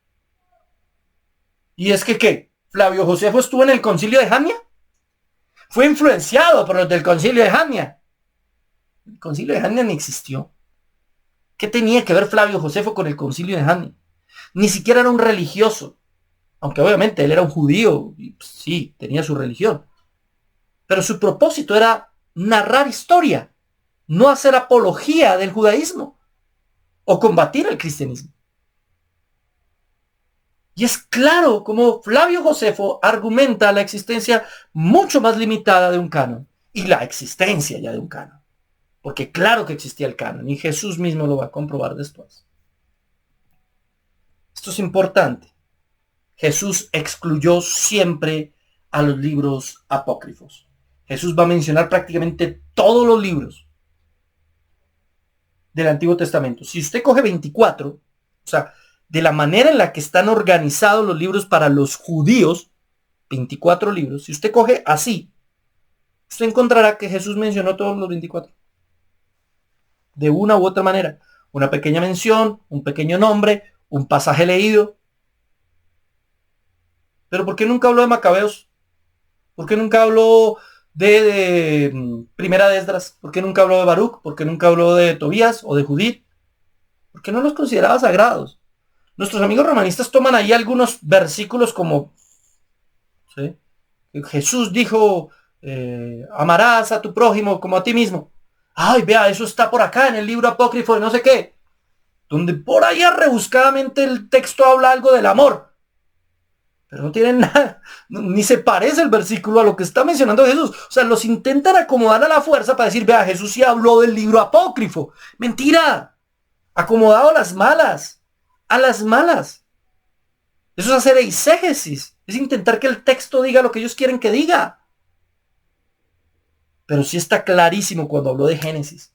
Y es que, ¿qué? ¿Flavio Josefo estuvo en el concilio de Jamnia? Fue influenciado por los del concilio de Jamnia. El concilio de Jamnia ni existió. ¿Qué tenía que ver Flavio Josefo con el concilio de Jamnia? Ni siquiera era un religioso. Aunque obviamente él era un judío. Y pues, sí, tenía su religión. Pero su propósito era narrar historia. No hacer apología del judaísmo. O combatir el cristianismo. Y es claro como Flavio Josefo argumenta la existencia mucho más limitada de un canon. Y la existencia ya de un canon. Porque claro que existía el canon. Y Jesús mismo lo va a comprobar después. Esto es importante. Jesús excluyó siempre a los libros apócrifos. Jesús va a mencionar prácticamente todos los libros del Antiguo Testamento. Si usted coge 24, o sea, de la manera en la que están organizados los libros para los judíos, 24 libros, si usted coge así, usted encontrará que Jesús mencionó todos los 24. De una u otra manera. Una pequeña mención, un pequeño nombre, un pasaje leído. Pero ¿por qué nunca habló de Macabeos? ¿Por qué nunca habló de Primera de Esdras? ¿Por qué nunca habló de Baruch? ¿Por qué nunca habló de Tobías o de Judith? Porque no los consideraba sagrados. Nuestros amigos romanistas toman ahí algunos versículos como, ¿sí? Jesús dijo, amarás a tu prójimo como a ti mismo. Ay, vea, eso está por acá en el libro apócrifo de no sé qué. Donde por allá rebuscadamente el texto habla algo del amor. Pero no tienen nada, ni se parece el versículo a lo que está mencionando Jesús. O sea, los intentan acomodar a la fuerza para decir, vea, Jesús sí habló del libro apócrifo. Mentira. Acomodado a las malas. A las malas. Eso es hacer eisegesis. Es intentar que el texto diga lo que ellos quieren que diga. Pero sí está clarísimo cuando habló de Génesis.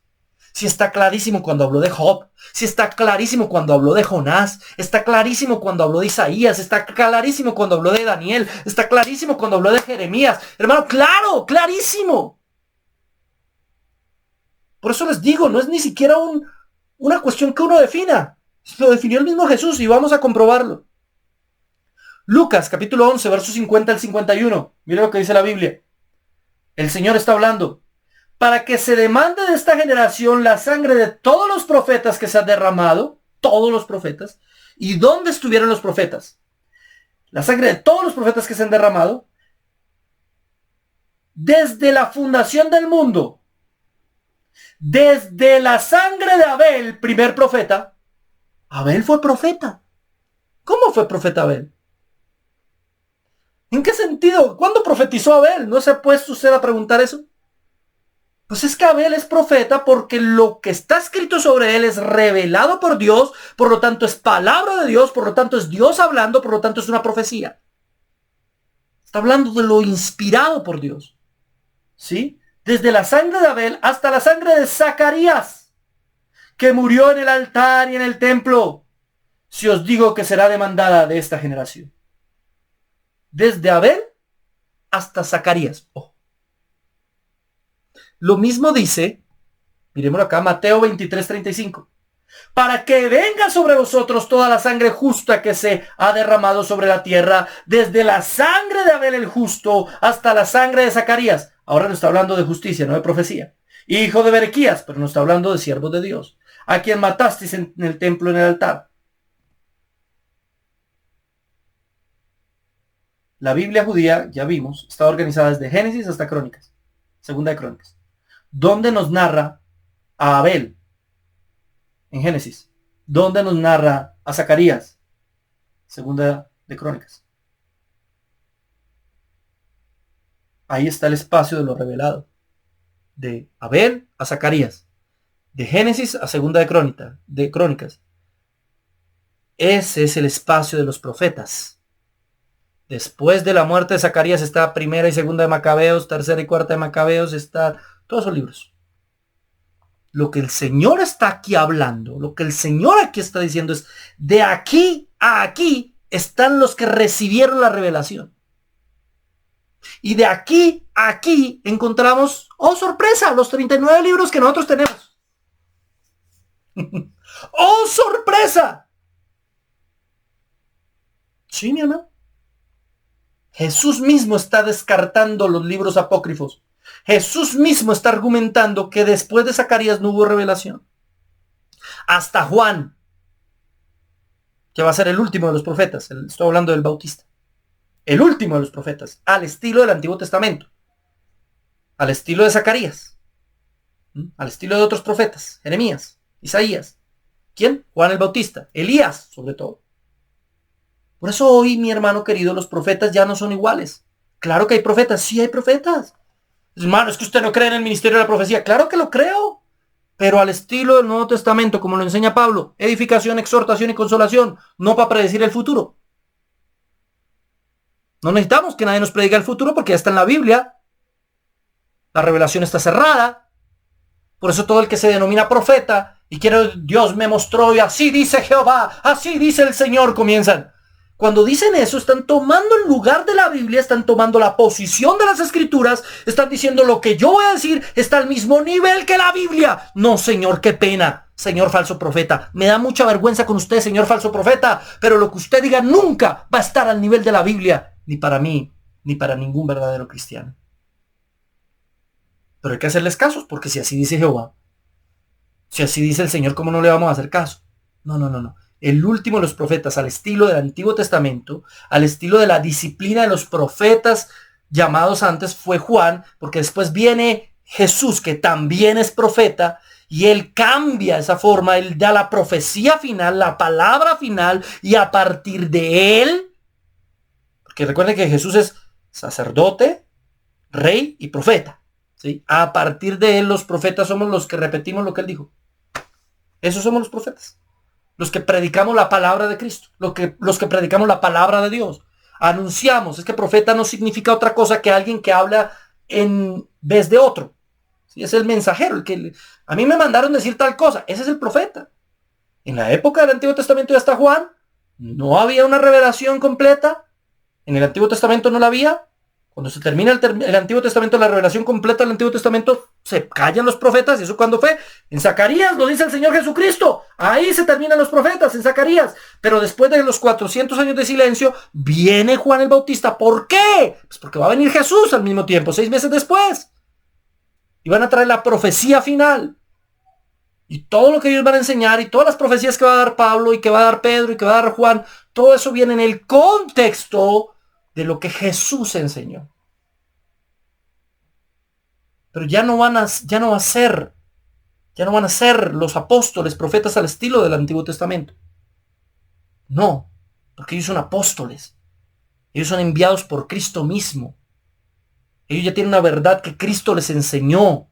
Sí está clarísimo cuando habló de Job. Sí está clarísimo cuando habló de Jonás. Está clarísimo cuando habló de Isaías. Está clarísimo cuando habló de Daniel. Está clarísimo cuando habló de Jeremías. Hermano, claro, clarísimo. Por eso les digo, no es ni siquiera una cuestión que uno defina. Lo definió el mismo Jesús y vamos a comprobarlo. Lucas capítulo 11, versos 50 al 51. Mire lo que dice la Biblia. El Señor está hablando. Para que se demande de esta generación la sangre de todos los profetas que se ha derramado. Todos los profetas. ¿Y dónde estuvieron los profetas? La sangre de todos los profetas que se han derramado. Desde la fundación del mundo. Desde la sangre de Abel, primer profeta. Abel fue profeta. ¿Cómo fue profeta Abel? ¿En qué sentido? ¿Cuándo profetizó Abel? ¿No se ha puesto usted a preguntar eso? Pues es que Abel es profeta porque lo que está escrito sobre él es revelado por Dios, por lo tanto es palabra de Dios, por lo tanto es Dios hablando, por lo tanto es una profecía. Está hablando de lo inspirado por Dios. ¿Sí? Desde la sangre de Abel hasta la sangre de Zacarías, que murió en el altar y en el templo, si os digo que será demandada de esta generación. Desde Abel hasta Zacarías. Oh. Lo mismo dice, miremoslo acá, Mateo 23:35. Para que venga sobre vosotros toda la sangre justa que se ha derramado sobre la tierra, desde la sangre de Abel el justo hasta la sangre de Zacarías. Ahora no está hablando de justicia, no de profecía. Hijo de Berequías, pero no está hablando de siervos de Dios. A quien matasteis en el templo, en el altar. La Biblia judía, ya vimos, está organizada desde Génesis hasta Crónicas, Segunda de Crónicas, donde nos narra a Abel en Génesis, donde nos narra a Zacarías, Segunda de Crónicas. Ahí está el espacio de lo revelado, de Abel a Zacarías, de Génesis a Segunda de Crónicas. Ese es el espacio de los profetas. Después de la muerte de Zacarías está Primera y Segunda de Macabeos, Tercera y Cuarta de Macabeos, está todos esos libros. Lo que el Señor está aquí hablando, lo que el Señor aquí está diciendo es, de aquí a aquí están los que recibieron la revelación. Y de aquí a aquí encontramos, oh sorpresa, los 39 libros que nosotros tenemos. ¡Oh sorpresa! Sí, mi hermano. Jesús mismo está descartando los libros apócrifos. Jesús mismo está argumentando que después de Zacarías no hubo revelación. Hasta Juan, que va a ser el último de los profetas. Estoy hablando del Bautista. El último de los profetas, al estilo del Antiguo Testamento. Al estilo de Zacarías. Al estilo de otros profetas. Jeremías, Isaías. ¿Quién? Juan el Bautista. Elías, sobre todo. Por eso hoy, mi hermano querido, los profetas ya no son iguales. Claro que hay profetas, sí hay profetas. Hermano, es que usted no cree en el ministerio de la profecía. Claro que lo creo. Pero al estilo del Nuevo Testamento, como lo enseña Pablo, edificación, exhortación y consolación, no para predecir el futuro. No necesitamos que nadie nos prediga el futuro porque ya está en la Biblia. La revelación está cerrada. Por eso todo el que se denomina profeta y quiere Dios me mostró y así dice Jehová, así dice el Señor, comienzan. Cuando dicen eso, están tomando el lugar de la Biblia, están tomando la posición de las Escrituras, están diciendo lo que yo voy a decir está al mismo nivel que la Biblia. No, Señor, qué pena, señor falso profeta. Me da mucha vergüenza con usted, señor falso profeta, pero lo que usted diga nunca va a estar al nivel de la Biblia, ni para mí, ni para ningún verdadero cristiano. Pero hay que hacerles caso, porque si así dice Jehová, si así dice el Señor, ¿cómo no le vamos a hacer caso? No. El último de los profetas, al estilo del Antiguo Testamento, al estilo de la disciplina de los profetas llamados antes, fue Juan, porque después viene Jesús, que también es profeta, y él cambia esa forma, él da la profecía final, la palabra final, y a partir de él, porque recuerden que Jesús es sacerdote, rey y profeta, ¿sí? A partir de él los profetas somos los que repetimos lo que él dijo. Esos somos los profetas. Los que predicamos la palabra de Cristo, los que predicamos la palabra de Dios, anunciamos. Es que profeta no significa otra cosa que alguien que habla en vez de otro. ¿Sí? Es el mensajero, el que a mí me mandaron decir tal cosa. Ese es el profeta. En la época del Antiguo Testamento y hasta Juan, no había una revelación completa. En el Antiguo Testamento no la había. Cuando se termina el Antiguo Testamento, la revelación completa del Antiguo Testamento, se callan los profetas. ¿Y eso cuándo fue? En Zacarías, lo dice el Señor Jesucristo. Ahí se terminan los profetas, en Zacarías. Pero después de los 400 años de silencio, viene Juan el Bautista. ¿Por qué? Pues porque va a venir Jesús al mismo tiempo, 6 meses después. Y van a traer la profecía final. Y todo lo que ellos van a enseñar, y todas las profecías que va a dar Pablo, y que va a dar Pedro, y que va a dar Juan, todo eso viene en el contexto de lo que Jesús enseñó. Pero ya no van a ser los apóstoles, profetas al estilo del Antiguo Testamento. No, porque ellos son apóstoles. Ellos son enviados por Cristo mismo. Ellos ya tienen una verdad que Cristo les enseñó.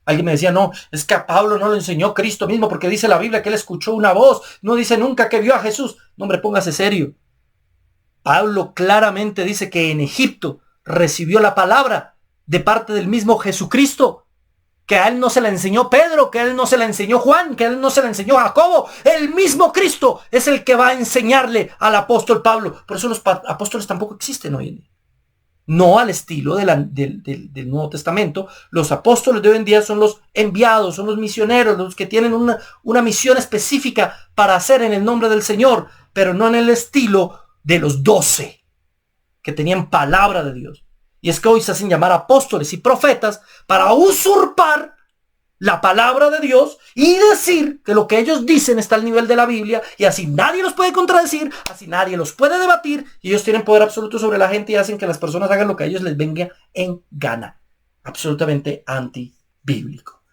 Alguien me decía, no, es que a Pablo no lo enseñó Cristo mismo, porque dice la Biblia que él escuchó una voz. No dice nunca que vio a Jesús. No, hombre, póngase serio. Pablo claramente dice que en Egipto recibió la palabra de parte del mismo Jesucristo, que a él no se la enseñó Pedro, que a él no se la enseñó Juan, que a él no se la enseñó Jacobo. El mismo Cristo es el que va a enseñarle al apóstol Pablo. Por eso los apóstoles tampoco existen hoy en día. No al estilo del Nuevo Testamento. Los apóstoles de hoy en día son los enviados, son los misioneros, los que tienen una misión específica para hacer en el nombre del Señor, pero no en el estilo de los 12 que tenían palabra de Dios. Y es que hoy se hacen llamar apóstoles y profetas para usurpar la palabra de Dios y decir que lo que ellos dicen está al nivel de la Biblia y así nadie los puede contradecir, así nadie los puede debatir y ellos tienen poder absoluto sobre la gente y hacen que las personas hagan lo que a ellos les venga en gana. Absolutamente antibíblico.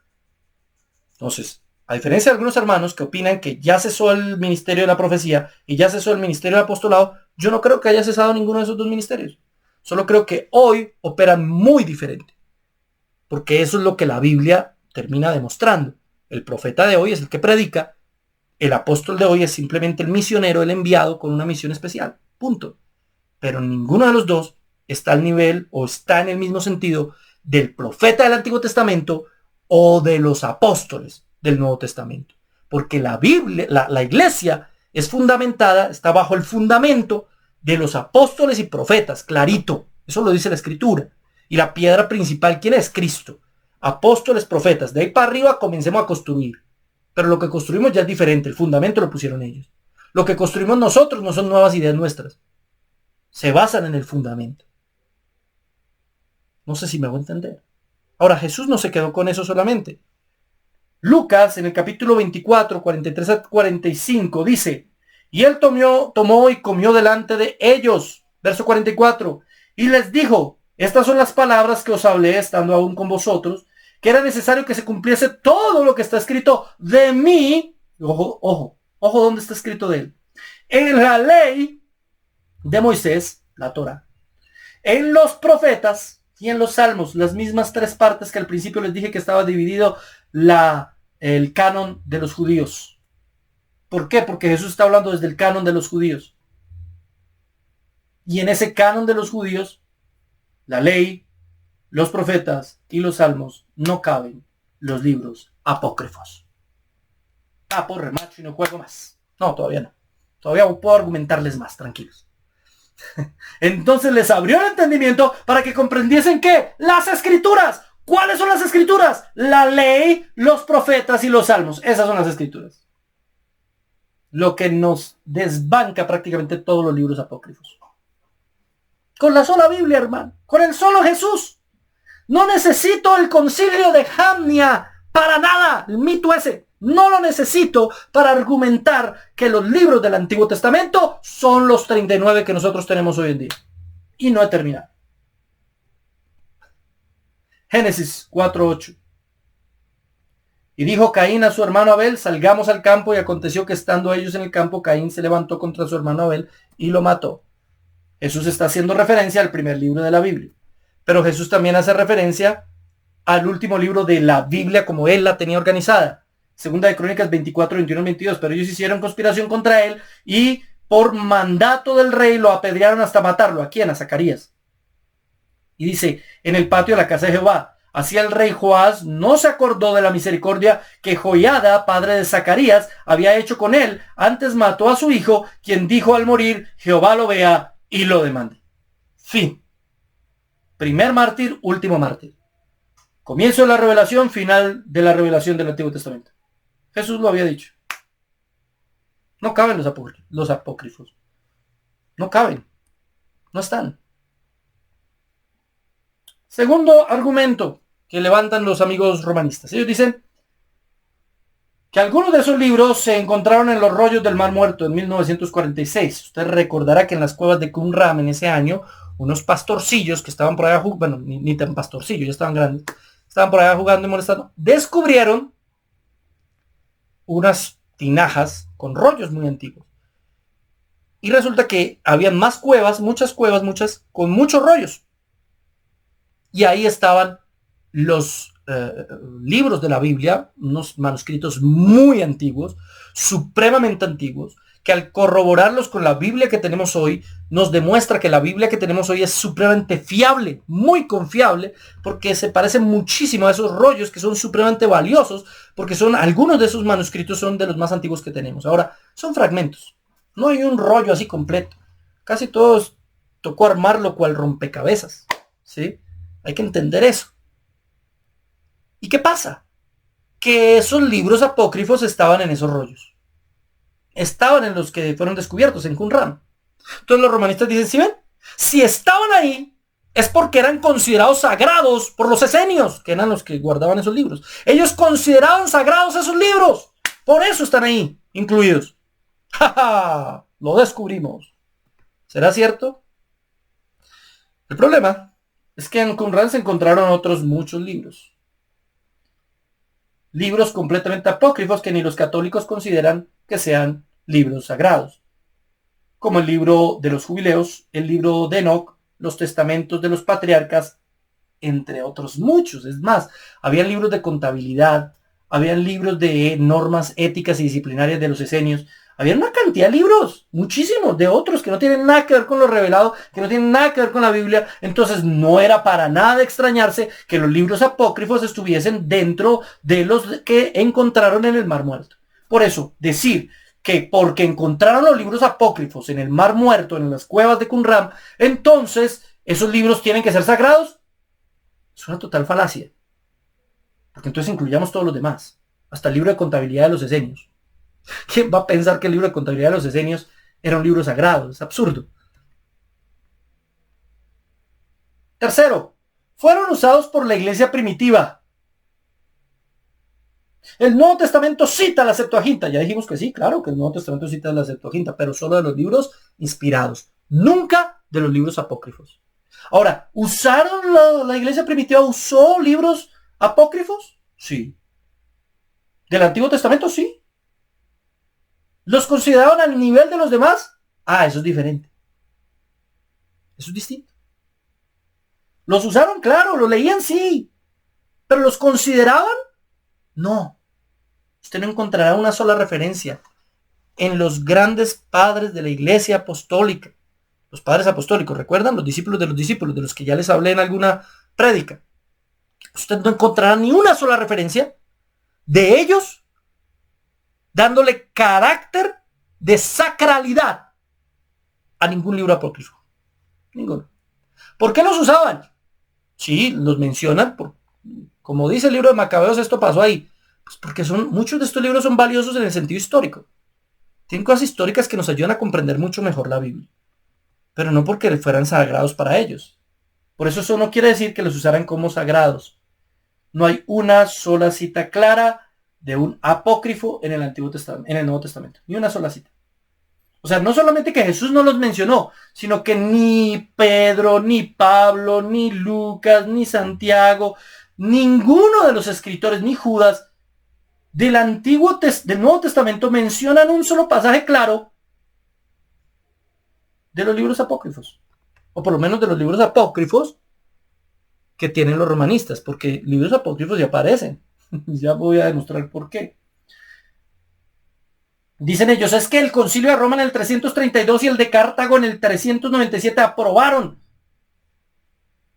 Entonces, a diferencia de algunos hermanos que opinan que ya cesó el ministerio de la profecía y ya cesó el ministerio del apostolado, yo no creo que haya cesado ninguno de esos dos ministerios. Solo creo que hoy operan muy diferente. Porque eso es lo que la Biblia termina demostrando. El profeta de hoy es el que predica. El apóstol de hoy es simplemente el misionero, el enviado con una misión especial. Punto. Pero ninguno de los dos está al nivel o está en el mismo sentido del profeta del Antiguo Testamento o de los apóstoles del Nuevo Testamento. Porque la Biblia, la iglesia es fundamentada, está bajo el fundamento de los apóstoles y profetas, clarito. Eso lo dice la Escritura. Y la piedra principal, ¿quién es? Cristo. Apóstoles, profetas. De ahí para arriba comencemos a construir. Pero lo que construimos ya es diferente. El fundamento lo pusieron ellos. Lo que construimos nosotros no son nuevas ideas nuestras. Se basan en el fundamento. No sé si me hago entender. Ahora, Jesús no se quedó con eso solamente. Lucas, en el capítulo 24, 43 a 45, dice, y él tomó y comió delante de ellos. Verso 44. Y les dijo, estas son las palabras que os hablé estando aún con vosotros, que era necesario que se cumpliese todo lo que está escrito de mí. Ojo, ¿dónde está escrito de él? En la ley de Moisés, la Torá, en los profetas y en los salmos, las mismas tres partes que al principio les dije que estaba dividido el canon de los judíos. ¿Por qué? Porque Jesús está hablando desde el canon de los judíos. Y en ese canon de los judíos, la ley, los profetas y los salmos, no caben los libros apócrifos. Por remacho y no juego más. No, todavía no. Todavía puedo argumentarles más, tranquilos. Entonces les abrió el entendimiento para que comprendiesen que las escrituras. ¿Cuáles son las escrituras? La ley, los profetas y los salmos. Esas son las escrituras. Lo que nos desbanca prácticamente todos los libros apócrifos. Con la sola Biblia, hermano. Con el solo Jesús. No necesito el concilio de Jamnia para nada. El mito ese. No lo necesito para argumentar que los libros del Antiguo Testamento son los 39 que nosotros tenemos hoy en día. Y no he terminado. Génesis 4:8. Y dijo Caín a su hermano Abel, salgamos al campo, y aconteció que estando ellos en el campo, Caín se levantó contra su hermano Abel y lo mató. Jesús está haciendo referencia al primer libro de la Biblia. Pero Jesús también hace referencia al último libro de la Biblia como él la tenía organizada. Segunda de Crónicas 24, 21, 22. Pero ellos hicieron conspiración contra él y por mandato del rey lo apedrearon hasta matarlo. ¿A quién? A Zacarías. Y dice, en el patio de la casa de Jehová. Así el rey Joás no se acordó de la misericordia que Joiada, padre de Zacarías, había hecho con él. Antes mató a su hijo, quien dijo al morir, Jehová lo vea y lo demande. Fin. Primer mártir, último mártir. Comienzo de la revelación, final de la revelación del Antiguo Testamento. Jesús lo había dicho. No caben los apócrifos. No caben. No están. Segundo argumento que levantan los amigos romanistas. Ellos dicen que algunos de esos libros se encontraron en los rollos del Mar Muerto en 1946. Usted recordará que en las cuevas de Qumran en ese año, unos pastorcillos que estaban por allá jugando, bueno, ni tan pastorcillos, ya estaban grandes, estaban por allá jugando y molestando, descubrieron unas tinajas con rollos muy antiguos. Y resulta que habían más cuevas, muchas, con muchos rollos. Y ahí estaban los libros de la Biblia, unos manuscritos muy antiguos, supremamente antiguos, que al corroborarlos con la Biblia que tenemos hoy, nos demuestra que la Biblia que tenemos hoy es supremamente fiable, muy confiable, porque se parece muchísimo a esos rollos que son supremamente valiosos, porque algunos de esos manuscritos son de los más antiguos que tenemos. Ahora, son fragmentos, no hay un rollo así completo. Casi todos tocó armarlo cual rompecabezas, ¿sí? Hay que entender eso. ¿Y qué pasa? Que esos libros apócrifos estaban en esos rollos. Estaban en los que fueron descubiertos en Qumran. Entonces los romanistas dicen, ¿sí ven? Si estaban ahí, es porque eran considerados sagrados por los esenios, que eran los que guardaban esos libros. Ellos consideraban sagrados esos libros. Por eso están ahí, incluidos. ¡Ja, ja! Lo descubrimos. ¿Será cierto? El problema es que en Qumran se encontraron otros muchos libros. Libros completamente apócrifos que ni los católicos consideran que sean libros sagrados. Como el libro de los jubileos, el libro de Enoch, los testamentos de los patriarcas, entre otros muchos. Es más, había libros de contabilidad, había libros de normas éticas y disciplinarias de los esenios. Había una cantidad de libros, muchísimos, de otros que no tienen nada que ver con lo revelado, que no tienen nada que ver con la Biblia. Entonces no era para nada de extrañarse que los libros apócrifos estuviesen dentro de los que encontraron en el Mar Muerto. Por eso, decir que porque encontraron los libros apócrifos en el Mar Muerto, en las cuevas de Qumran, entonces esos libros tienen que ser sagrados, es una total falacia. Porque entonces incluyamos todos los demás, hasta el libro de contabilidad de los esenios. ¿Quién va a pensar que el libro de contabilidad de los esenios era un libro sagrado? Es absurdo. Tercero, fueron usados por la iglesia primitiva. El Nuevo Testamento cita la Septuaginta. Ya dijimos que sí, claro que el Nuevo Testamento cita la Septuaginta, pero solo de los libros inspirados, nunca de los libros apócrifos. Ahora, la iglesia primitiva usó libros apócrifos? Sí. ¿Del Antiguo Testamento? Sí. ¿Los consideraban al nivel de los demás? Ah, eso es diferente. Eso es distinto. ¿Los usaron? Claro. ¿Los leían? Sí. ¿Pero los consideraban? No. Usted no encontrará una sola referencia en los grandes padres de la iglesia apostólica. Los padres apostólicos, ¿recuerdan? Los discípulos, de los que ya les hablé en alguna prédica. Usted no encontrará ni una sola referencia de ellos dándole carácter de sacralidad a ningún libro apócrifo. Ninguno. ¿Por qué los usaban? Sí, los mencionan. Como dice el libro de Macabeos, esto pasó ahí. Pues porque muchos de estos libros son valiosos en el sentido histórico. Tienen cosas históricas que nos ayudan a comprender mucho mejor la Biblia. Pero no porque fueran sagrados para ellos. Por eso no quiere decir que los usaran como sagrados. No hay una sola cita clara de un apócrifo en el Antiguo Testamento, en el Nuevo Testamento. Ni una sola cita. O sea, no solamente que Jesús no los mencionó, sino que ni Pedro, ni Pablo, ni Lucas, ni Santiago, ninguno de los escritores, ni Judas, del Nuevo Testamento mencionan un solo pasaje claro de los libros apócrifos. O por lo menos de los libros apócrifos que tienen los romanistas, porque libros apócrifos ya aparecen. Ya voy a demostrar por qué. Dicen ellos, es que el concilio de Roma en el 332 y el de Cartago en el 397 aprobaron.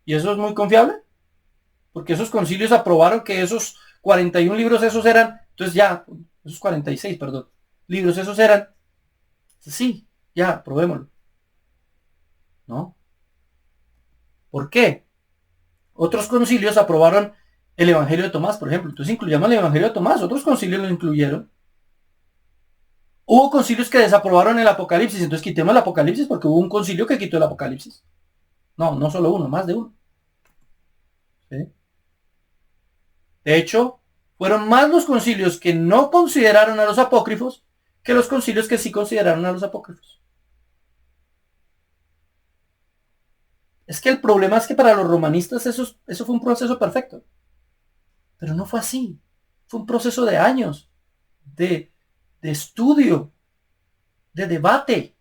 ¿Y eso es muy confiable? Porque esos concilios aprobaron que esos 41 libros esos eran, entonces ya, esos 46, perdón, libros esos eran, sí, ya, probémoslo. ¿No? ¿Por qué? Otros concilios aprobaron el Evangelio de Tomás, por ejemplo. Entonces incluyamos el Evangelio de Tomás. Otros concilios lo incluyeron. Hubo concilios que desaprobaron el Apocalipsis. Entonces quitemos el Apocalipsis porque hubo un concilio que quitó el Apocalipsis. No solo uno, más de uno. ¿Sí? De hecho, fueron más los concilios que no consideraron a los apócrifos que los concilios que sí consideraron a los apócrifos. Es que el problema es que para los romanistas eso fue un proceso perfecto. Pero no fue así. Fue un proceso de años, de estudio, de debate,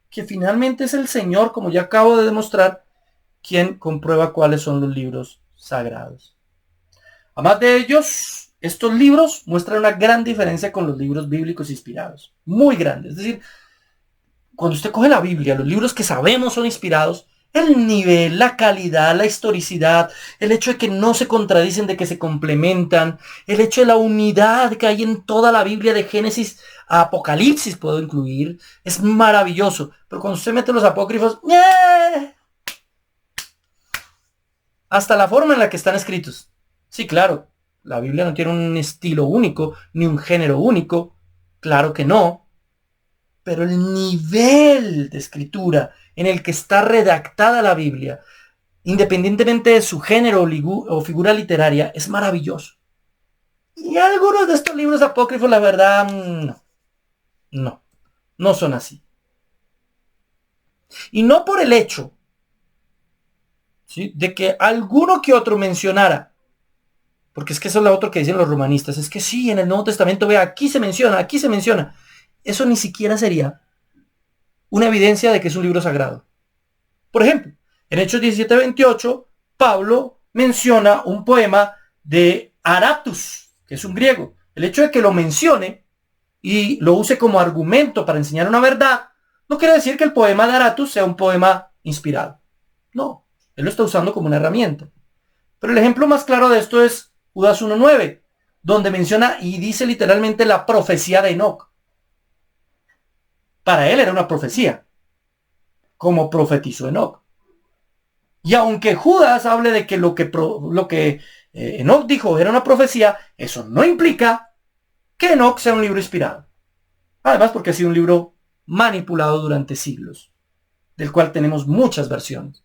que finalmente es el Señor, como ya acabo de demostrar, quien comprueba cuáles son los libros sagrados. Además de ellos, estos libros muestran una gran diferencia con los libros bíblicos inspirados. Muy grande. Es decir, cuando usted coge la Biblia, los libros que sabemos son inspirados, el nivel, la calidad, la historicidad, el hecho de que no se contradicen, de que se complementan, el hecho de la unidad que hay en toda la Biblia de Génesis a Apocalipsis, puedo incluir, es maravilloso. Pero cuando usted mete los apócrifos, hasta la forma en la que están escritos. Sí, claro, la Biblia no tiene un estilo único, ni un género único, claro que no. Pero el nivel de escritura en el que está redactada la Biblia, independientemente de su género o figura literaria, es maravilloso. Y algunos de estos libros apócrifos, la verdad, no son así. Y no por el hecho, ¿sí?, de que alguno que otro mencionara, porque es que eso es lo otro que dicen los romanistas, es que sí, en el Nuevo Testamento, vea, aquí se menciona. Eso ni siquiera sería una evidencia de que es un libro sagrado. Por ejemplo, en Hechos 17:28, Pablo menciona un poema de Aratus, que es un griego. El hecho de que lo mencione y lo use como argumento para enseñar una verdad, no quiere decir que el poema de Aratus sea un poema inspirado. No, él lo está usando como una herramienta. Pero el ejemplo más claro de esto es Judas 1:9, donde menciona y dice literalmente la profecía de Enoc. Para él era una profecía, como profetizó Enoc. Y aunque Judas hable de que lo que Enoc dijo era una profecía, eso no implica que Enoc sea un libro inspirado. Además, porque ha sido un libro manipulado durante siglos, del cual tenemos muchas versiones.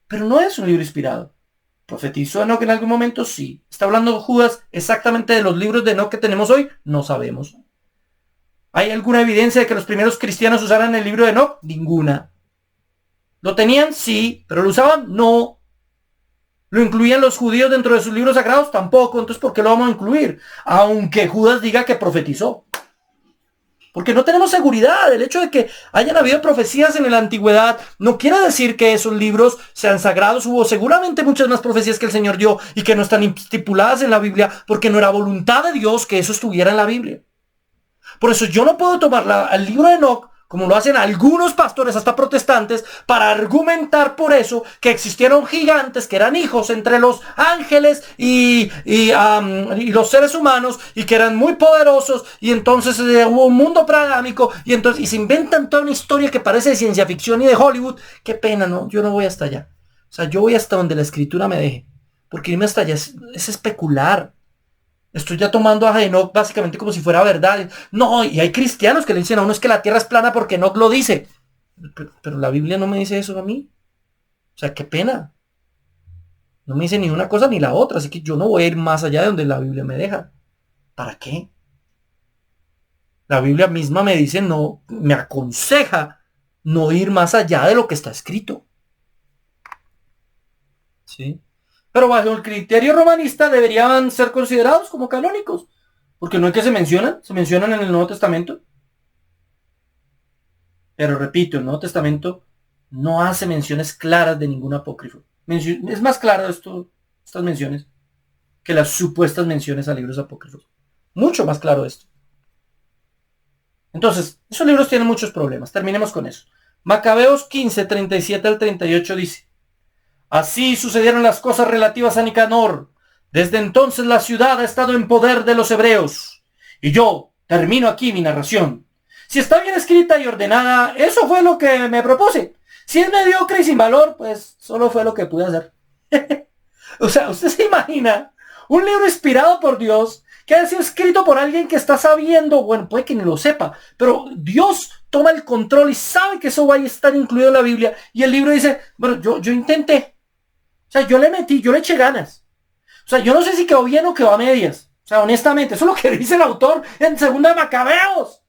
Pero no es un libro inspirado. ¿Profetizó Enoc en algún momento? Sí. ¿Está hablando Judas exactamente de los libros de Enoc que tenemos hoy? No sabemos. ¿Hay alguna evidencia de que los primeros cristianos usaran el libro de Enoc? Ninguna. ¿Lo tenían? Sí. ¿Pero lo usaban? No. ¿Lo incluían los judíos dentro de sus libros sagrados? Tampoco. Entonces, ¿por qué lo vamos a incluir? Aunque Judas diga que profetizó. Porque no tenemos seguridad. El hecho de que hayan habido profecías en la antigüedad no quiere decir que esos libros sean sagrados. Hubo seguramente muchas más profecías que el Señor dio y que no están estipuladas en la Biblia porque no era voluntad de Dios que eso estuviera en la Biblia. Por eso yo no puedo tomar el libro de Enoc, como lo hacen algunos pastores, hasta protestantes, para argumentar por eso que existieron gigantes que eran hijos entre los ángeles y los seres humanos y que eran muy poderosos y entonces hubo un mundo preadámico y se inventan toda una historia que parece de ciencia ficción y de Hollywood. Qué pena, ¿no? Yo no voy hasta allá. O sea, yo voy hasta donde la escritura me deje. Porque irme hasta allá es especular. Estoy ya tomando a Enoc básicamente como si fuera verdad. No, y hay cristianos que le dicen a uno es que la tierra es plana porque Enoc lo dice. Pero la Biblia no me dice eso a mí. O sea, qué pena. No me dice ni una cosa ni la otra. Así que yo no voy a ir más allá de donde la Biblia me deja. ¿Para qué? La Biblia misma me dice, no, me aconseja no ir más allá de lo que está escrito. ¿Sí? Pero bajo el criterio romanista deberían ser considerados como canónicos. Porque no es que se mencionan en el Nuevo Testamento. Pero repito, el Nuevo Testamento no hace menciones claras de ningún apócrifo. Es más claro estas menciones que las supuestas menciones a libros apócrifos. Mucho más claro esto. Entonces, esos libros tienen muchos problemas. Terminemos con eso. Macabeos 15, 37 al 38 dice: así sucedieron las cosas relativas a Nicanor. Desde entonces la ciudad ha estado en poder de los hebreos. Y yo termino aquí mi narración. Si está bien escrita y ordenada, eso fue lo que me propuse. Si es mediocre y sin valor, pues solo fue lo que pude hacer. O sea, usted se imagina un libro inspirado por Dios que ha sido escrito por alguien que está sabiendo, bueno, puede que ni lo sepa, pero Dios toma el control y sabe que eso va a estar incluido en la Biblia. Y el libro dice, bueno, yo intenté. O sea, yo le metí, yo le eché ganas. O sea, yo no sé si quedó bien o quedó a medias. O sea, honestamente, eso es lo que dice el autor en Segunda de Macabeos.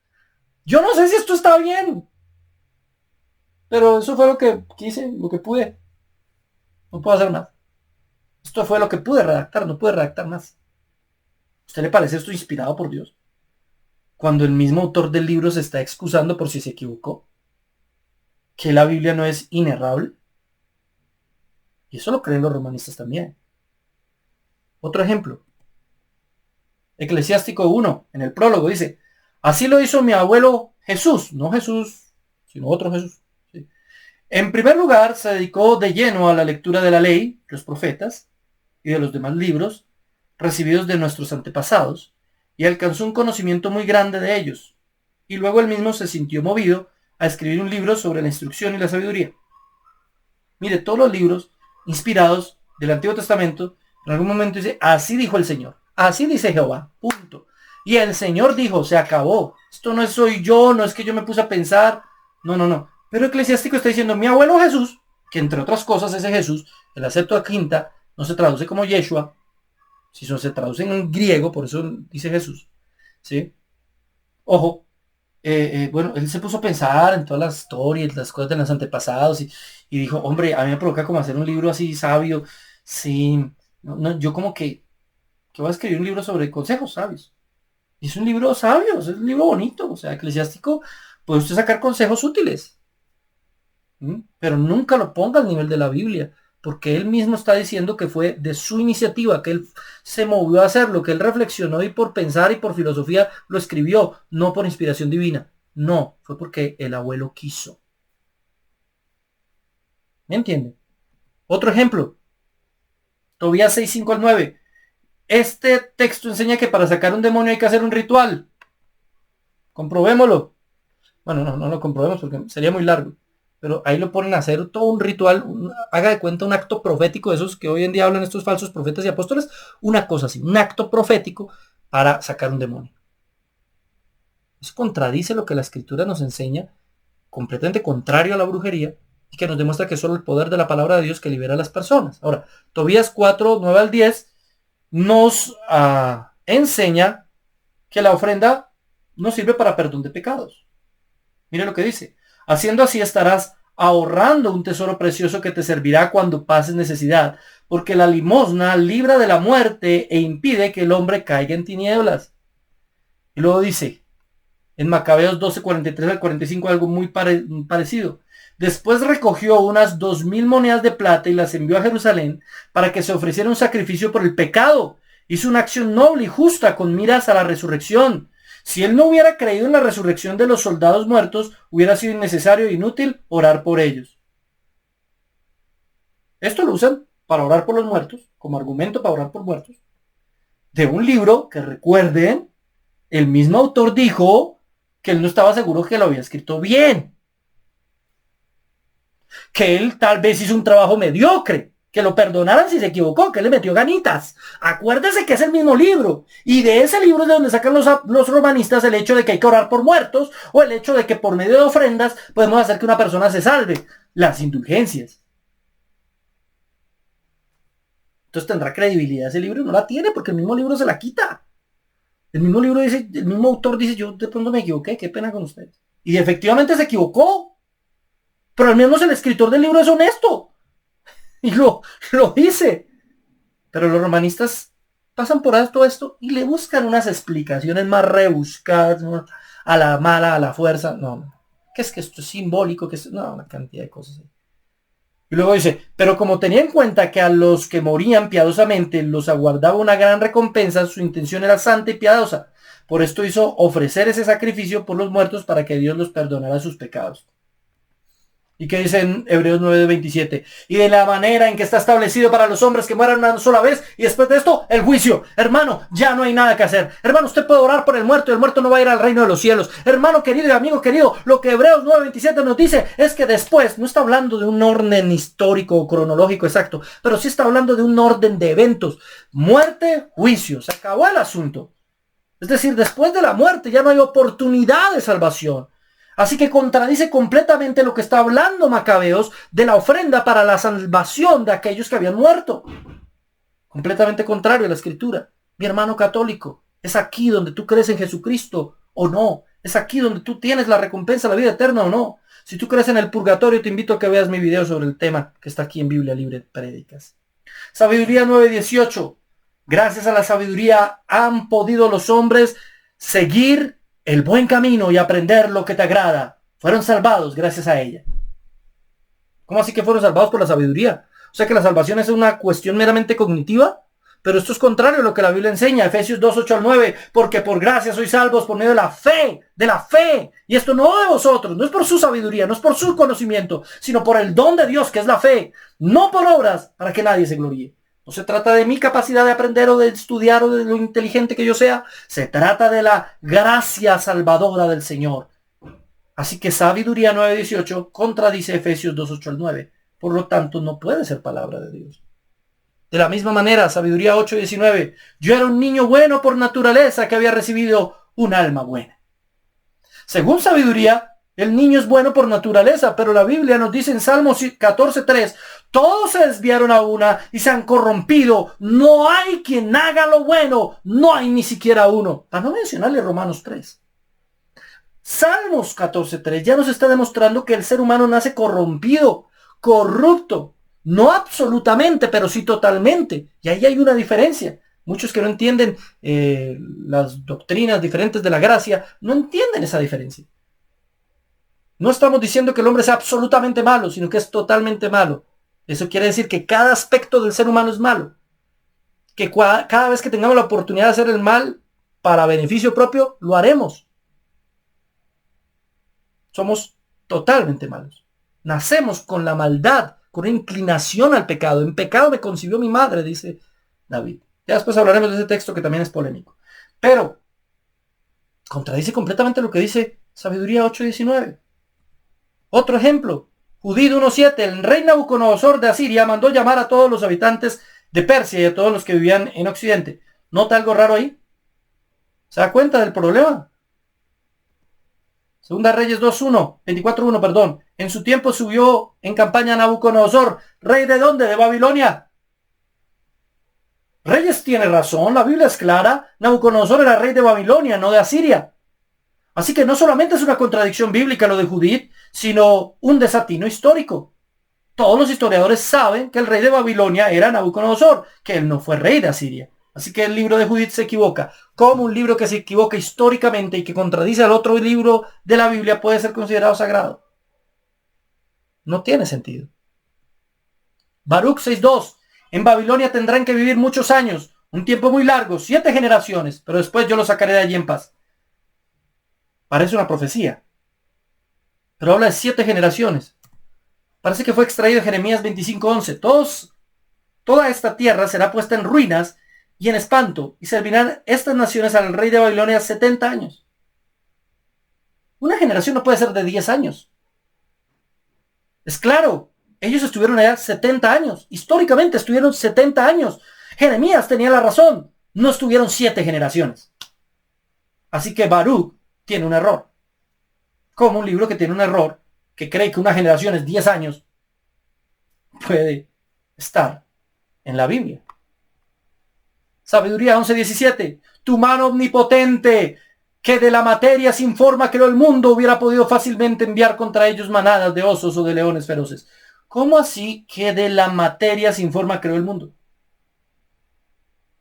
Yo no sé si esto está bien. Pero eso fue lo que quise, lo que pude. No puedo hacer más. Esto fue lo que pude redactar, no pude redactar más. ¿A usted le parece esto inspirado por Dios? Cuando el mismo autor del libro se está excusando por si se equivocó. Que la Biblia no es inerrable. Y eso lo creen los romanistas también. Otro ejemplo. Eclesiástico 1, en el prólogo dice: así lo hizo mi abuelo Jesús. No Jesús, sino otro Jesús. ¿Sí? En primer lugar, se dedicó de lleno a la lectura de la ley, los profetas, y de los demás libros recibidos de nuestros antepasados, y alcanzó un conocimiento muy grande de ellos. Y luego él mismo se sintió movido a escribir un libro sobre la instrucción y la sabiduría. Mire, todos los libros inspirados del Antiguo Testamento, en algún momento dice, así dijo el Señor, así dice Jehová, punto. Y el Señor dijo, se acabó. Esto no soy yo, no es que yo me puse a pensar. No, no, no. Pero Eclesiástico está diciendo, mi abuelo Jesús, que entre otras cosas ese Jesús, el acepto quinta, no se traduce como Yeshua, sino se traduce en griego, por eso dice Jesús. ¿Sí? Ojo, bueno, él se puso a pensar en todas las historias, las cosas de los antepasados y dijo, hombre, a mí me provoca como hacer un libro así sabio. Sí, no, yo como que voy a escribir un libro sobre consejos sabios. Y es un libro sabio, es un libro bonito, o sea, eclesiástico, puede usted sacar consejos útiles. Pero nunca lo ponga al nivel de la Biblia, porque él mismo está diciendo que fue de su iniciativa, que él se movió a hacerlo, que él reflexionó y por pensar y por filosofía lo escribió, no por inspiración divina. No, fue porque el abuelo quiso. ¿Me entiende? Otro ejemplo, Tobías 6, 5 al 9. Este texto enseña que para sacar un demonio hay que hacer un ritual. Comprobémoslo. Bueno, no lo comprobemos porque sería muy largo. Pero ahí lo ponen a hacer todo un ritual, haga de cuenta un acto profético de esos que hoy en día hablan estos falsos profetas y apóstoles, una cosa así, un acto profético para sacar un demonio. Eso contradice lo que la escritura nos enseña, completamente contrario a la brujería, y que nos demuestra que es solo el poder de la palabra de Dios que libera a las personas. Ahora, Tobías 4, 9 al 10 nos enseña que la ofrenda no sirve para perdón de pecados. Mire lo que dice. Haciendo así estarás ahorrando un tesoro precioso que te servirá cuando pases necesidad, porque la limosna libra de la muerte e impide que el hombre caiga en tinieblas. Y luego dice, en Macabeos 12, 43 al 45, algo muy parecido. Después recogió unas 2000 monedas de plata y las envió a Jerusalén para que se ofreciera un sacrificio por el pecado. Hizo una acción noble y justa con miras a la resurrección. Si él no hubiera creído en la resurrección de los soldados muertos, hubiera sido innecesario e inútil orar por ellos. Esto lo usan para orar por los muertos, como argumento para orar por muertos, de un libro que, recuerden, el mismo autor dijo que él no estaba seguro que lo había escrito bien, que él tal vez hizo un trabajo mediocre, que lo perdonaran si se equivocó, que le metió ganitas. Acuérdese que es el mismo libro. Y de ese libro es de donde sacan los romanistas el hecho de que hay que orar por muertos o el hecho de que por medio de ofrendas podemos hacer que una persona se salve. Las indulgencias. Entonces tendrá credibilidad ese libro, no la tiene porque el mismo libro se la quita. El mismo libro dice, el mismo autor dice, yo de pronto me equivoqué, qué pena con ustedes. Y efectivamente se equivocó. Pero al menos el escritor del libro es honesto. Y lo dice. Pero los romanistas pasan por alto esto y le buscan unas explicaciones más rebuscadas, ¿no? A la mala, a la fuerza. No, que es que esto es simbólico, que es no, una cantidad de cosas ahí. Y luego dice, pero como tenía en cuenta que a los que morían piadosamente los aguardaba una gran recompensa, su intención era santa y piadosa. Por esto hizo ofrecer ese sacrificio por los muertos para que Dios los perdonara sus pecados. ¿Y qué dice en Hebreos 9:27? Y de la manera en que está establecido para los hombres que mueran una sola vez y después de esto, el juicio. Hermano, ya no hay nada que hacer. Hermano, usted puede orar por el muerto y el muerto no va a ir al reino de los cielos. Hermano querido y amigo querido, lo que Hebreos 9:27 nos dice es que después, no está hablando de un orden histórico o cronológico exacto, pero sí está hablando de un orden de eventos. Muerte, juicio. Se acabó el asunto. Es decir, después de la muerte ya no hay oportunidad de salvación. Así que contradice completamente lo que está hablando Macabeos de la ofrenda para la salvación de aquellos que habían muerto. Completamente contrario a la escritura. Mi hermano católico, es aquí donde tú crees en Jesucristo o no. Es aquí donde tú tienes la recompensa, la vida eterna o no. Si tú crees en el purgatorio, te invito a que veas mi video sobre el tema que está aquí en Biblia Libre Prédicas. Sabiduría 9:18. Gracias a la sabiduría han podido los hombres seguir el buen camino y aprender lo que te agrada. Fueron salvados gracias a ella. ¿Cómo así que fueron salvados por la sabiduría? O sea que la salvación es una cuestión meramente cognitiva. Pero esto es contrario a lo que la Biblia enseña. Efesios 2, 8 al 9. Porque por gracia sois salvos por medio de la fe. De la fe. Y esto no de vosotros. No es por su sabiduría. No es por su conocimiento. Sino por el don de Dios que es la fe. No por obras para que nadie se gloríe. No se trata de mi capacidad de aprender o de estudiar o de lo inteligente que yo sea. Se trata de la gracia salvadora del Señor. Así que sabiduría 9:18 contradice Efesios 2:8 al 9. Por lo tanto, no puede ser palabra de Dios. De la misma manera, Sabiduría 8:19, yo era un niño bueno por naturaleza que había recibido un alma buena. Según Sabiduría, el niño es bueno por naturaleza, pero la Biblia nos dice en Salmos 14:3, todos se desviaron a una y se han corrompido. No hay quien haga lo bueno, no hay ni siquiera uno. Para no mencionarle Romanos 3. Salmos 14:3 ya nos está demostrando que el ser humano nace corrompido, corrupto. No absolutamente, pero sí totalmente. Y ahí hay una diferencia. Muchos que no entienden las doctrinas diferentes de la gracia, no entienden esa diferencia. No estamos diciendo que el hombre sea absolutamente malo, sino que es totalmente malo. Eso quiere decir que cada aspecto del ser humano es malo. Que cada vez que tengamos la oportunidad de hacer el mal para beneficio propio, lo haremos. Somos totalmente malos. Nacemos con la maldad, con una inclinación al pecado. En pecado me concibió mi madre, dice David. Ya después hablaremos de ese texto que también es polémico. Pero contradice completamente lo que dice Sabiduría 8:19. Otro ejemplo, Judith 1:7. El rey Nabucodonosor de Asiria mandó llamar a todos los habitantes de Persia y a todos los que vivían en Occidente. ¿Nota algo raro ahí? ¿Se da cuenta del problema? Segunda Reyes 24:1, perdón. En su tiempo subió en campaña Nabucodonosor. ¿Rey de dónde? ¿De Babilonia? Reyes tiene razón, la Biblia es clara. Nabucodonosor era rey de Babilonia, no de Asiria. Así que no solamente es una contradicción bíblica lo de Judith, sino un desatino histórico. Todos los historiadores saben que el rey de Babilonia era Nabucodonosor, que él no fue rey de Asiria. Así que el libro de Judith se equivoca. ¿Cómo un libro que se equivoca históricamente y que contradice al otro libro de la Biblia puede ser considerado sagrado? No tiene sentido. Baruch 6:2. En Babilonia tendrán que vivir muchos años, un tiempo muy largo, 7 generaciones, pero después yo los sacaré de allí en paz. Parece una profecía, pero habla de 7 generaciones. Parece que fue extraído de Jeremías 25:11. Toda esta tierra será puesta en ruinas y en espanto, y servirán estas naciones al rey de Babilonia 70 años. Una generación no puede ser de 10 años. Es claro, ellos estuvieron allá 70 años. Históricamente estuvieron 70 años. Jeremías tenía la razón. No estuvieron 7 generaciones. Así que Baruch tiene un error. Como un libro que tiene un error, que cree que una generación es 10 años, puede estar en la Biblia. Sabiduría 11:17. Tu mano omnipotente, que de la materia sin forma creó el mundo, hubiera podido fácilmente enviar contra ellos manadas de osos o de leones feroces. ¿Cómo así que de la materia sin forma creó el mundo?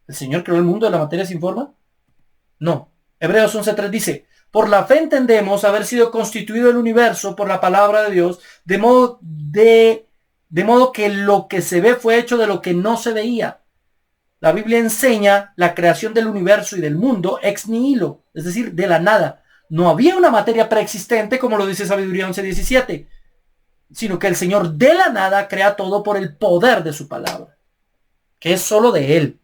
¿El Señor creó el mundo de la materia sin forma? No. Hebreos 11:3 dice, por la fe entendemos haber sido constituido el universo por la palabra de Dios, de modo que lo que se ve fue hecho de lo que no se veía. La Biblia enseña la creación del universo y del mundo ex nihilo, es decir, de la nada. No había una materia preexistente, como lo dice Sabiduría 11:17, sino que el Señor de la nada crea todo por el poder de su palabra, que es solo de Él.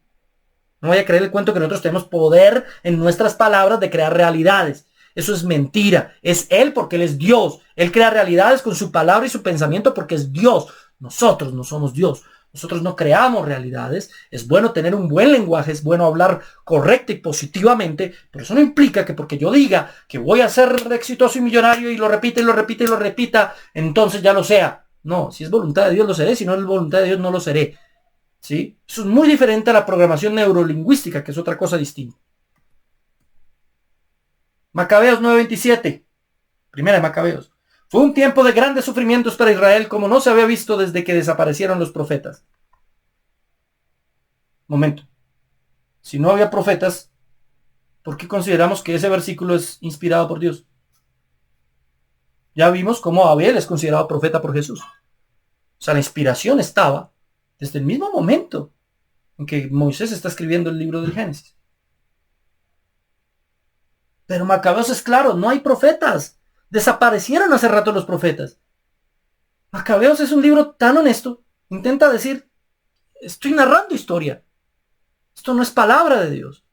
No vaya a creer el cuento que nosotros tenemos poder en nuestras palabras de crear realidades. Eso es mentira. Es Él porque Él es Dios. Él crea realidades con su palabra y su pensamiento porque es Dios. Nosotros no somos Dios. Nosotros no creamos realidades. Es bueno tener un buen lenguaje, es bueno hablar correcta y positivamente, pero eso no implica que porque yo diga que voy a ser exitoso y millonario y lo repite y lo repite y lo repita, entonces ya lo sea. No, si es voluntad de Dios lo seré, si no es voluntad de Dios no lo seré. ¿Sí? Eso es muy diferente a la programación neurolingüística, que es otra cosa distinta. Macabeos 9:27. Primera de Macabeos. Fue un tiempo de grandes sufrimientos para Israel como no se había visto desde que desaparecieron los profetas. Momento. Si no había profetas, ¿por qué consideramos que ese versículo es inspirado por Dios? Ya vimos cómo Abel es considerado profeta por Jesús. O sea, la inspiración estaba desde el mismo momento en que Moisés está escribiendo el libro del Génesis. Pero Macabeos es claro, no hay profetas. Desaparecieron hace rato los profetas. Macabeos es un libro tan honesto. Intenta decir, estoy narrando historia. Esto no es palabra de Dios.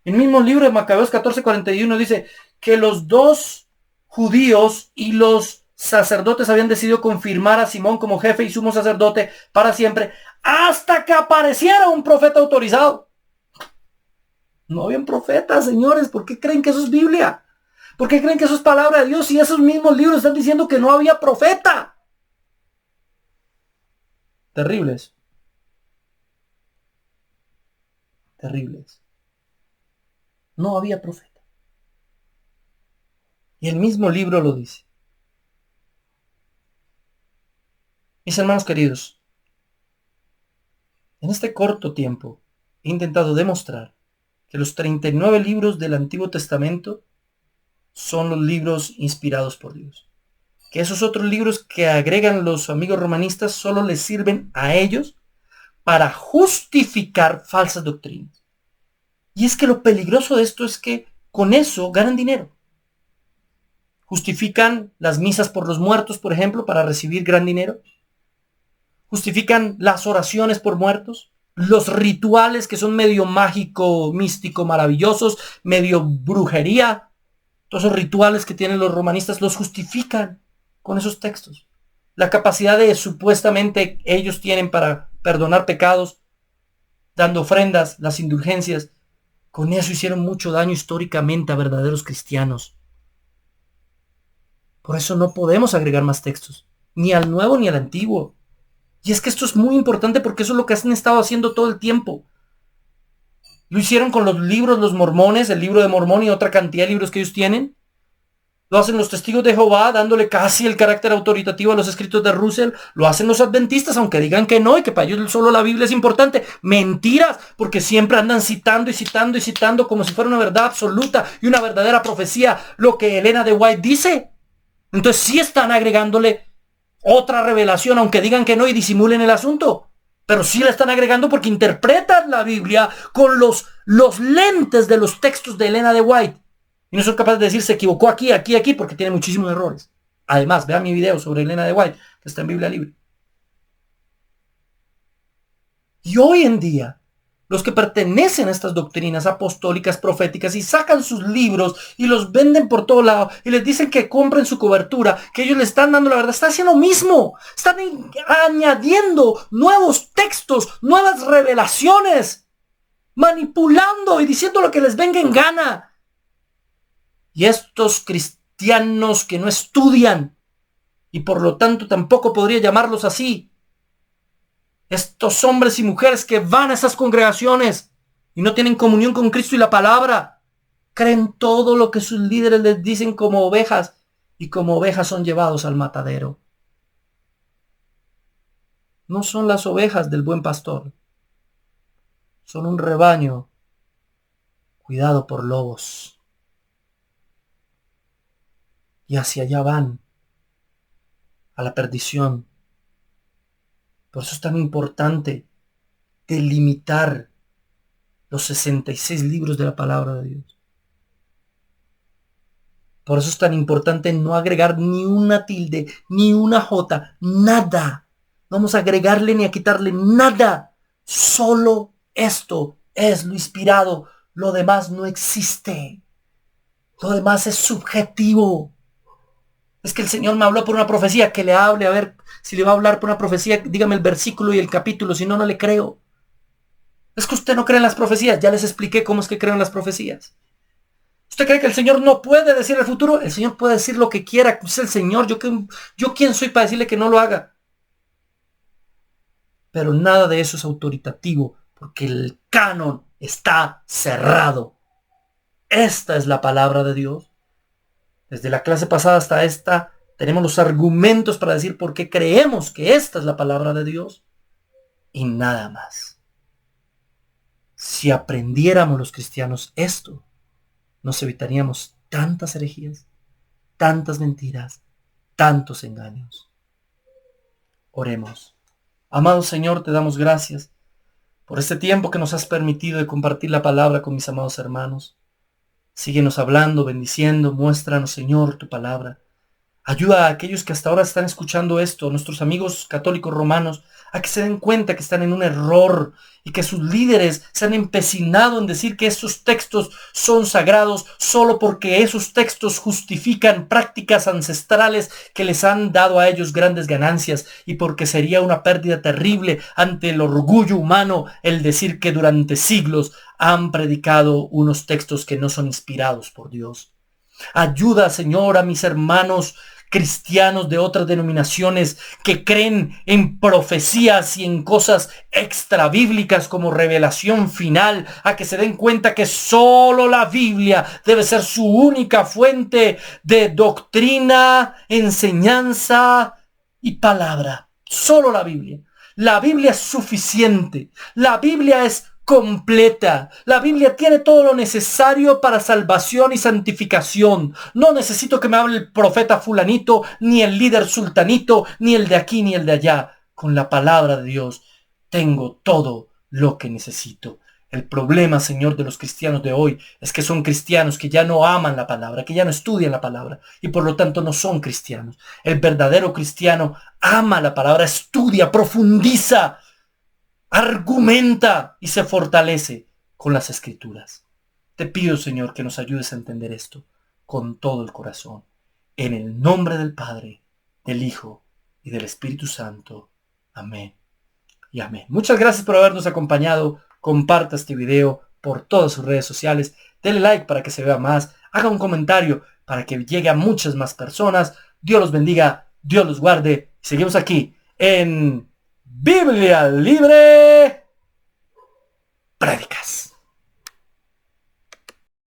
El mismo libro de Macabeos 14:41 dice que los 2 judíos y los sacerdotes habían decidido confirmar a Simón como jefe y sumo sacerdote para siempre, hasta que apareciera un profeta autorizado. No habían profetas, señores. ¿Por qué creen que eso es Biblia? ¿Por qué creen que eso es palabra de Dios? Y esos mismos libros están diciendo que no había profeta. Terribles. Terribles. No había profeta. Y el mismo libro lo dice. Mis hermanos queridos, en este corto tiempo he intentado demostrar que los 39 libros del Antiguo Testamento son los libros inspirados por Dios. Que esos otros libros que agregan los amigos romanistas solo les sirven a ellos para justificar falsas doctrinas. Y es que lo peligroso de esto es que con eso ganan dinero. Justifican las misas por los muertos, por ejemplo, para recibir gran dinero. Justifican las oraciones por muertos, los rituales que son medio mágico, místico, maravillosos, medio brujería. Todos esos rituales que tienen los romanistas los justifican con esos textos. La capacidad de supuestamente ellos tienen para perdonar pecados, dando ofrendas, las indulgencias. Con eso hicieron mucho daño históricamente a verdaderos cristianos. Por eso no podemos agregar más textos, ni al Nuevo ni al Antiguo. Y es que esto es muy importante porque eso es lo que han estado haciendo todo el tiempo. Lo hicieron con los libros, los mormones, el libro de Mormón y otra cantidad de libros que ellos tienen. Lo hacen los testigos de Jehová, dándole casi el carácter autoritativo a los escritos de Russell. Lo hacen los adventistas, aunque digan que no y que para ellos solo la Biblia es importante. Mentiras, porque siempre andan citando y citando y citando como si fuera una verdad absoluta y una verdadera profecía lo que Elena de White dice. Entonces sí están agregándole otra revelación, aunque digan que no y disimulen el asunto. Pero sí la están agregando porque interpretan la Biblia con los lentes de los textos de Elena de White. Y no son capaces de decir se equivocó aquí, aquí, aquí, porque tiene muchísimos errores. Además, vean mi video sobre Elena de White, que está en Biblia Libre. Y hoy en día, los que pertenecen a estas doctrinas apostólicas, proféticas, y sacan sus libros y los venden por todo lado, y les dicen que compren su cobertura, que ellos le están dando la verdad, están haciendo lo mismo. Están añadiendo nuevos textos, nuevas revelaciones, manipulando y diciendo lo que les venga en gana. Y estos cristianos que no estudian, y por lo tanto tampoco podría llamarlos así, estos hombres y mujeres que van a esas congregaciones y no tienen comunión con Cristo y la palabra, creen todo lo que sus líderes les dicen como ovejas, y como ovejas son llevados al matadero. No son las ovejas del buen pastor, son un rebaño cuidado por lobos. Y hacia allá van, a la perdición. Por eso es tan importante delimitar los 66 libros de la palabra de Dios. Por eso es tan importante no agregar ni una tilde, ni una jota, nada. No vamos a agregarle ni a quitarle nada. Solo esto es lo inspirado. Lo demás no existe. Lo demás es subjetivo. Es que el Señor me habló por una profecía, que le hable, a ver, si le va a hablar por una profecía, dígame el versículo y el capítulo, si no, no le creo. Es que usted no cree en las profecías, ya les expliqué cómo es que creo en las profecías. ¿Usted cree que el Señor no puede decir el futuro? El Señor puede decir lo que quiera, es el Señor, yo quién soy para decirle que no lo haga. Pero nada de eso es autoritativo, porque el canon está cerrado. Esta es la palabra de Dios. Desde la clase pasada hasta esta, tenemos los argumentos para decir por qué creemos que esta es la palabra de Dios. Y nada más. Si aprendiéramos los cristianos esto, nos evitaríamos tantas herejías, tantas mentiras, tantos engaños. Oremos. Amado Señor, te damos gracias por este tiempo que nos has permitido de compartir la palabra con mis amados hermanos. Síguenos hablando, bendiciendo, muéstranos, Señor, tu palabra. Ayuda a aquellos que hasta ahora están escuchando esto, nuestros amigos católicos romanos, a que se den cuenta que están en un error y que sus líderes se han empecinado en decir que esos textos son sagrados solo porque esos textos justifican prácticas ancestrales que les han dado a ellos grandes ganancias y porque sería una pérdida terrible ante el orgullo humano el decir que durante siglos han predicado unos textos que no son inspirados por Dios. Ayuda, Señor, a mis hermanos cristianos de otras denominaciones que creen en profecías y en cosas extra bíblicas como revelación final, a que se den cuenta que solo la Biblia debe ser su única fuente de doctrina, enseñanza y palabra. Solo la Biblia. La Biblia es suficiente. La Biblia es completa. La Biblia tiene todo lo necesario para salvación y santificación. No necesito que me hable el profeta fulanito, ni el líder sultanito, ni el de aquí, ni el de allá. Con la palabra de Dios tengo todo lo que necesito. El problema, Señor, de los cristianos de hoy es que son cristianos que ya no aman la palabra, que ya no estudian la palabra y por lo tanto no son cristianos. El verdadero cristiano ama la palabra, estudia, profundiza, argumenta y se fortalece con las escrituras. Te pido, Señor, que nos ayudes a entender esto con todo el corazón. En el nombre del Padre, del Hijo y del Espíritu Santo. Amén y amén. Muchas gracias por habernos acompañado. Comparta este video por todas sus redes sociales. Dele like para que se vea más. Haga un comentario para que llegue a muchas más personas. Dios los bendiga. Dios los guarde. Seguimos aquí en Biblia Libre Prédicas.